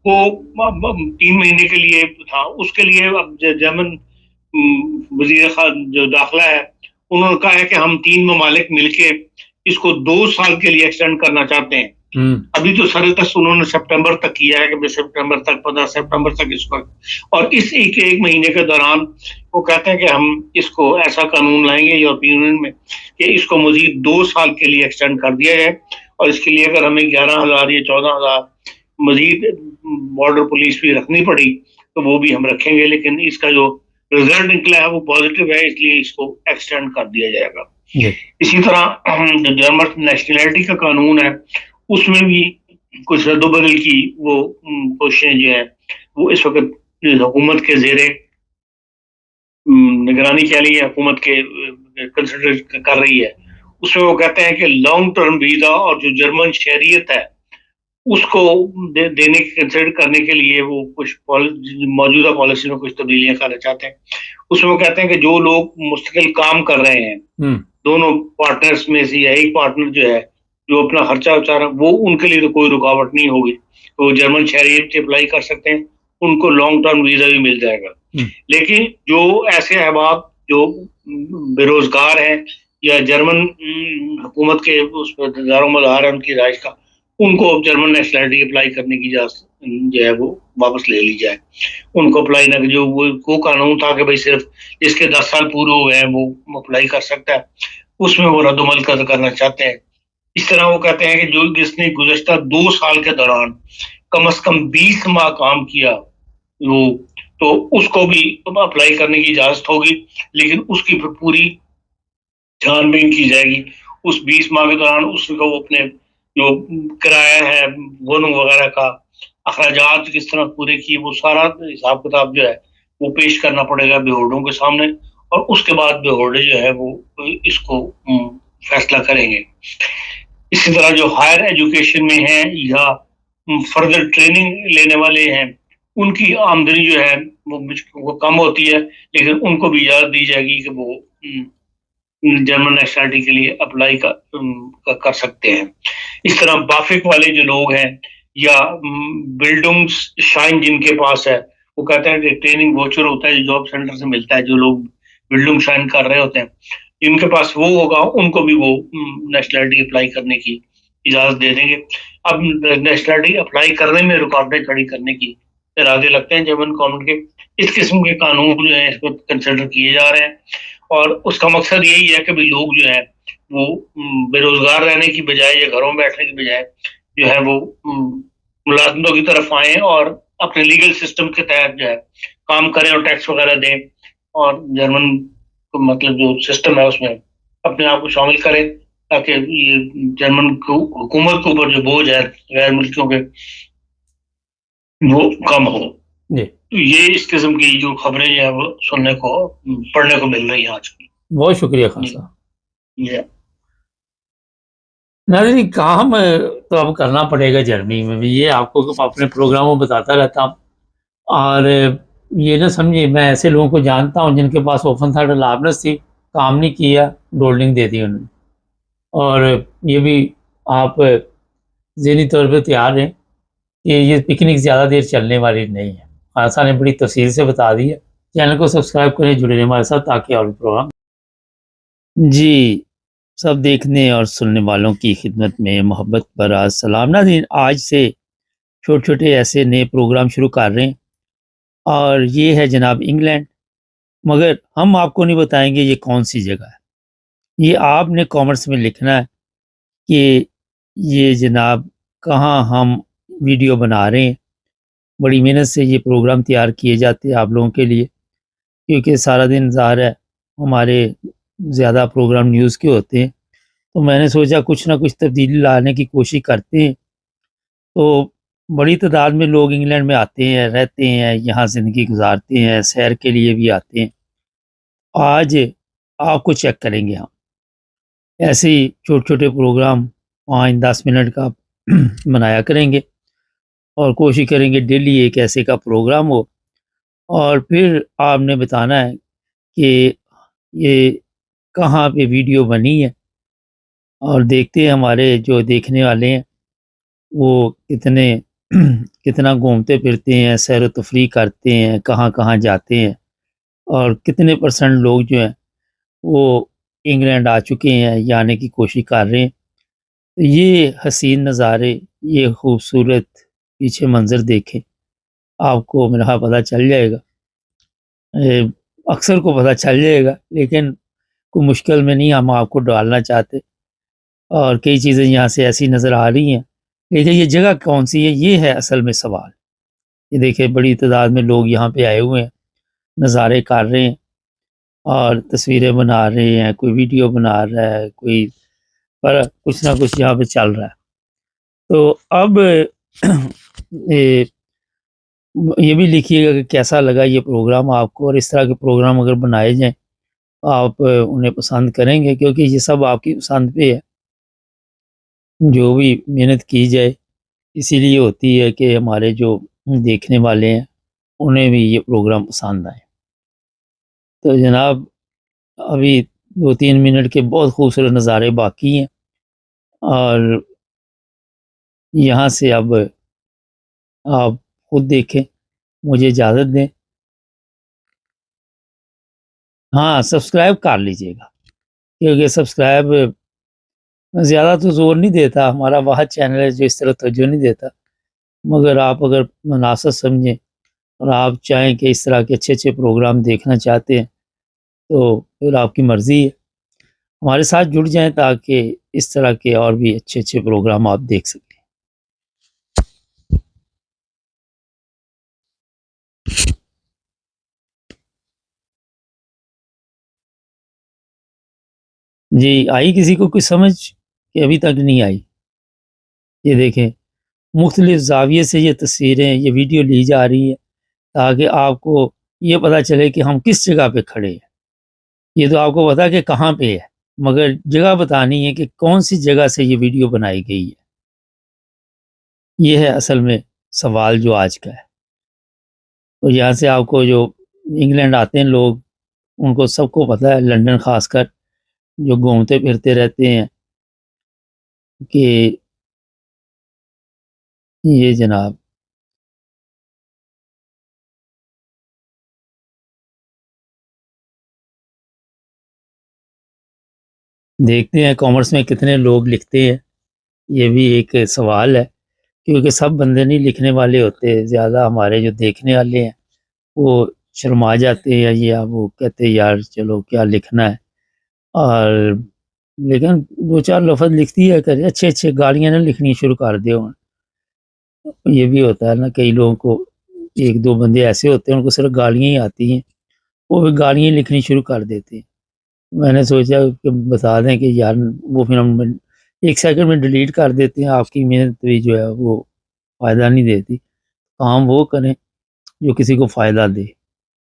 वो 3 महीने के लिए था। उसके लिए अब जर्मन वजीर जो दाखिला है उन्होंने कहा है कि हम 3 ममालिक मिलके इसको 2 साल के लिए एक्सटेंड करना चाहते हैं। अभी तो सर तक उन्होंने सितंबर तक किया है कि सितंबर तक, 15 सितंबर तक इसको, और इस एक महीने के दौरान वो कहते हैं कि हम इसको ऐसा कानून लाएंगे यूरोपियन यूनियन में कि इसको मजीद 2 साल के लिए एक्सटेंड कर दिया जाए, और इसके लिए अगर हमें 11,000 या 14,000 मजीद बॉर्डर पुलिस भी रखनी पड़ी तो वो भी हम रखेंगे, लेकिन इसका जो रिजल्ट निकला है वो पॉजिटिव है, इसलिए इसको एक्सटेंड कर दिया जाएगा। इसी तरह जो जर्मन नेशनैलिटी का कानून है उसमें भी कुछ रद्दबदल की वो कोशिशें जो है वो इस वक्त हुकूमत के ज़ेरे निगरानी कह ली है, हुकूमत के कंसिडर कर रही है। उसमें वो कहते हैं कि लॉन्ग टर्म वीज़ा और जो जर्मन शहरियत है उसको देने कंसिडर करने के लिए वो कुछ मौजूदा पॉलिसी में कुछ तब्दीलियां करना चाहते हैं। उसमें वो कहते हैं कि जो लोग मुस्तकिल काम कर रहे हैं, दोनों पार्टनर्स में से या एक पार्टनर जो है जो अपना खर्चा उठा रहा है, वो उनके लिए तो कोई रुकावट नहीं होगी, तो जर्मन शहरियत से अप्लाई कर सकते हैं, उनको लॉन्ग टर्म वीजा भी मिल जाएगा। लेकिन जो ऐसे अहबाब जो बेरोजगार हैं या जर्मन हुकूमत के उस पर दारोमदार है उनकी राइश का, उनको अब जर्मन नेशनैलिटी अप्लाई करने की इजाजत जो है वो वापस ले ली जाए। उनको अप्लाई ना, जो वो कानून था कि भाई सिर्फ जिसके 10 साल पूरे हुए हैं वो अप्लाई कर सकता है, उसमें वो रद्दमल करना चाहते हैं। इस तरह वो कहते हैं कि जो जिसने गुज़श्ता 2 साल के दौरान कम से कम 20 माह काम किया वो, तो उसको भी अप्लाई करने की इजाजत होगी, लेकिन उसकी फिर पूरी छानबीन की जाएगी। उस 20 माह के दौरान उसको वो अपने जो किराया है, वन वगैरह का अखराजात किस तरह पूरे किए, वो सारा हिसाब किताब जो है वो पेश करना पड़ेगा बेहोर्डों के सामने, और उसके बाद बेहोर्डे जो है वो इसको फैसला करेंगे। इसी तरह जो हायर एजुकेशन में है या फर्दर ट्रेनिंग लेने वाले हैं, उनकी आमदनी जो है वो कम होती है, लेकिन उनको भी इजाजत दी जाएगी कि वो जर्मन नेशनैलिटी के लिए अप्लाई कर सकते हैं। इस तरह बाफिक वाले जो लोग हैं या बिल्डिंग्स शाइन जिनके पास है, वो कहते हैं कि ट्रेनिंग वोचर होता है जो जॉब सेंटर से मिलता है, जो लोग बिल्डिंग शाइन कर रहे होते हैं, जिनके पास वो होगा उनको भी वो नेशनैलिटी अप्लाई करने की इजाजत दे देंगे। अब नेशनैलिटी अप्लाई करने में रुकावटें खड़ी करने की इरादे लगते हैं जर्मन गवर्नमेंट के। इस किस्म के कानून जो है इसको कंसिडर किए जा रहे हैं, और उसका मकसद यही है कि भाई लोग जो है वो बेरोजगार रहने की बजाय या घरों में बैठने की बजाय जो है वो मुलाजमतों की तरफ आए और अपने लीगल सिस्टम के तहत जो है काम करें और टैक्स वगैरह दें, और जर्मन मतलब जो सिस्टम है उसमें अपने आप को शामिल करें, ताकि ये जर्मन हुकूमत के ऊपर जो बोझ है गैर मुल्कियों के वो कम हो। तो ये इस किस्म की जो खबरें जो है वो सुनने को पढ़ने को मिल रही है आज की। बहुत शुक्रिया खान साहब। नाज़रीन, काम तो अब करना पड़ेगा जर्मनी में भी, ये आपको अपने प्रोग्रामों में बताता रहता हूँ। और ये ना समझिए, मैं ऐसे लोगों को जानता हूँ जिनके पास ओपन थर्ड अलावनेस थी, काम नहीं किया, डोल्डिंग दे दी उन्होंने। और ये भी आप ज़हनी तौर पर तैयार रहें कि ये पिकनिक ज़्यादा देर चलने वाली नहीं है। खासा ने बड़ी तफसील से बता दी है। चैनल को सब्सक्राइब करें, जुड़े रहें हमारे साथ, ताकि और भी प्रोग्राम जी सब देखने और सुनने वालों की खिदमत में मोहब्बत भरा सलाम। नाज़रीन, आज से छोटे छोटे ऐसे नए प्रोग्राम शुरू कर रहे हैं, और ये है जनाब इंग्लैंड, मगर हम आपको नहीं बताएंगे ये कौन सी जगह है। ये आपने कॉमेंट्स में लिखना है कि ये जनाब कहाँ हम वीडियो बना रहे हैं। बड़ी मेहनत से ये प्रोग्राम तैयार किए जाते हैं आप लोगों के लिए, क्योंकि सारा दिन ज़ाहिर है हमारे ज़्यादा प्रोग्राम न्यूज़ के होते हैं, तो मैंने सोचा कुछ ना कुछ तब्दीली लाने की कोशिश करते हैं। तो बड़ी तादाद में लोग इंग्लैंड में आते हैं, रहते हैं, यहाँ ज़िंदगी गुजारते हैं, सैर के लिए भी आते हैं। आज आपको चेक करेंगे हम। ऐसे ही छोटे छोटे प्रोग्राम 5-10 मिनट का बनाया करेंगे और कोशिश करेंगे डेली एक ऐसे का प्रोग्राम हो। और फिर आपने बताना है कि ये कहाँ पे वीडियो बनी है, और देखते हैं हमारे जो देखने वाले हैं वो कितने कितना घूमते फिरते हैं, सैर व तफरीह करते हैं, कहाँ-कहाँ जाते हैं, और कितने परसेंट लोग जो हैं वो इंग्लैंड आ चुके हैं या आने की कोशिश कर रहे हैं। तो ये हसीन नज़ारे, ये खूबसूरत पीछे मंज़र देखें, आपको मेरा ख़्याल पता चल जाएगा। अक्सर को पता चल जाएगा, लेकिन कोई मुश्किल में नहीं हम आपको डालना चाहते। और कई चीज़ें यहाँ से ऐसी नज़र आ रही हैं, लेकिन ये जगह कौन-सी है, ये है असल में सवाल। ये देखिए बड़ी तादाद में लोग यहाँ पे आए हुए हैं, नज़ारे कर रहे हैं और तस्वीरें बना रहे हैं, कोई वीडियो बना रहा है, कोई पर कुछ ना कुछ यहाँ पे चल रहा है। तो अब ये ये भी लिखिएगा कि कैसा लगा ये प्रोग्राम आपको, और इस तरह के प्रोग्राम अगर बनाए जाएँ, आप उन्हें पसंद करेंगे, क्योंकि ये सब आपकी पसंद पे है। जो भी मेहनत की जाए इसीलिए होती है कि हमारे जो देखने वाले हैं, उन्हें भी ये प्रोग्राम पसंद आए। तो जनाब, अभी 2-3 मिनट के बहुत खूबसूरत नज़ारे बाकी हैं, और यहाँ से अब आप खुद देखें, मुझे इजाज़त दें। हाँ, सब्सक्राइब कर लीजिएगा, क्योंकि सब्सक्राइब ज़्यादा तो ज़ोर नहीं देता, हमारा वाहद चैनल है जो इस तरह तवज्जो नहीं देता। मगर आप अगर मुनासिब समझें और आप चाहें कि इस तरह के अच्छे-अच्छे प्रोग्राम देखना चाहते हैं, तो फिर आपकी मर्ज़ी है। हमारे साथ जुड़ जाएँ ताकि इस तरह के और भी अच्छे-अच्छे प्रोग्राम आप देख सकें। जी, आई किसी को कोई समझ कि अभी तक नहीं आई? ये देखें, मुख्तलिफ़ ज़ाविये से ये तस्वीरें, ये वीडियो ली जा रही है ताकि आपको ये पता चले कि हम किस जगह पे खड़े हैं। ये तो आपको पता है कि कहाँ पे है, मगर जगह बतानी है कि कौन-सी जगह से ये वीडियो बनाई गई है। ये है असल में सवाल जो आज का है। तो यहाँ से आपको जो इंग्लैंड आते हैं लोग, उनको सबको पता है, लंदन ख़ासकर जो घूमते फिरते रहते हैं, कि ये जनाब देखते हैं कॉमर्स में कितने लोग लिखते हैं। ये भी एक सवाल है, क्योंकि सब बंदे नहीं लिखने वाले होते, ज़्यादा हमारे जो देखने वाले हैं वो शर्मा जाते हैं, या वो कहते हैं यार चलो क्या लिखना है। और लेकिन 2-4 लफ़्ज़ लिखती है करे, अच्छे-अच्छे गालियाँ ना लिखनी शुरू कर दें। ये भी होता है ना, कई लोगों को 1-2 बंदे ऐसे होते हैं उनको सिर्फ़ गालियाँ ही आती हैं, वो भी गालियाँ लिखनी शुरू कर देते हैं। मैंने सोचा कि बता दें कि यार वो फिर हम 1 सेकंड में डिलीट कर देते हैं, आपकी मेहनत भी जो है वो फ़ायदा नहीं देती। काम वो करें जो किसी को फ़ायदा दे।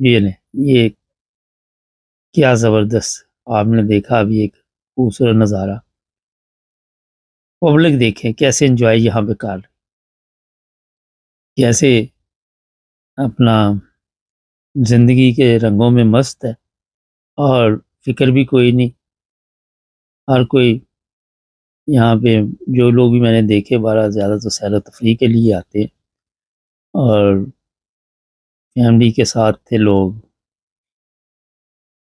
ये लें, ये क्या ज़बरदस्त आपने देखा अभी एक खूबसूरत नज़ारा। पब्लिक देखें कैसे एन्जॉय यहाँ पे कर, कैसे अपना ज़िंदगी के रंगों में मस्त है, और फ़िक्र भी कोई नहीं। हर कोई यहाँ पे, जो लोग भी मैंने देखे बाहर ज़्यादा तो सैर तफरीह के लिए आते हैं, और फैमिली के साथ थे लोग,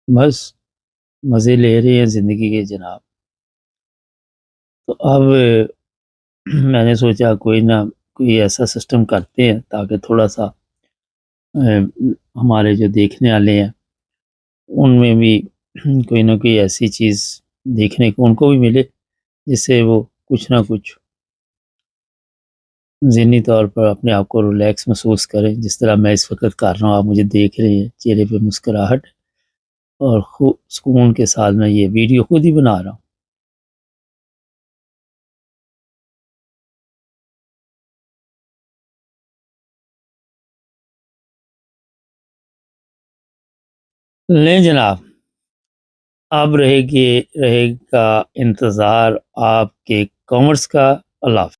बस मज़े ले रहे हैं ज़िंदगी के जनाब। तो अब मैंने सोचा कोई ना कोई ऐसा सिस्टम करते हैं ताकि थोड़ा-सा हमारे जो देखने वाले हैं उनमें भी कोई ना कोई ऐसी चीज़ देखने को उनको भी मिले, जिससे वो कुछ ना कुछ ज़हनी तौर पर अपने आप को रिलैक्स महसूस करें। जिस तरह मैं इस वक़्त कर रहा हूँ, आप मुझे देख रहे हैं, चेहरे पे मुस्कुराहट, और खूब सुकून के साथ मैं ये वीडियो खुद ही बना रहा हूँ। लें जनाब, अब रहेगा इंतज़ार आपके कमेंट्स का। अल्लाह हाफ़िज़।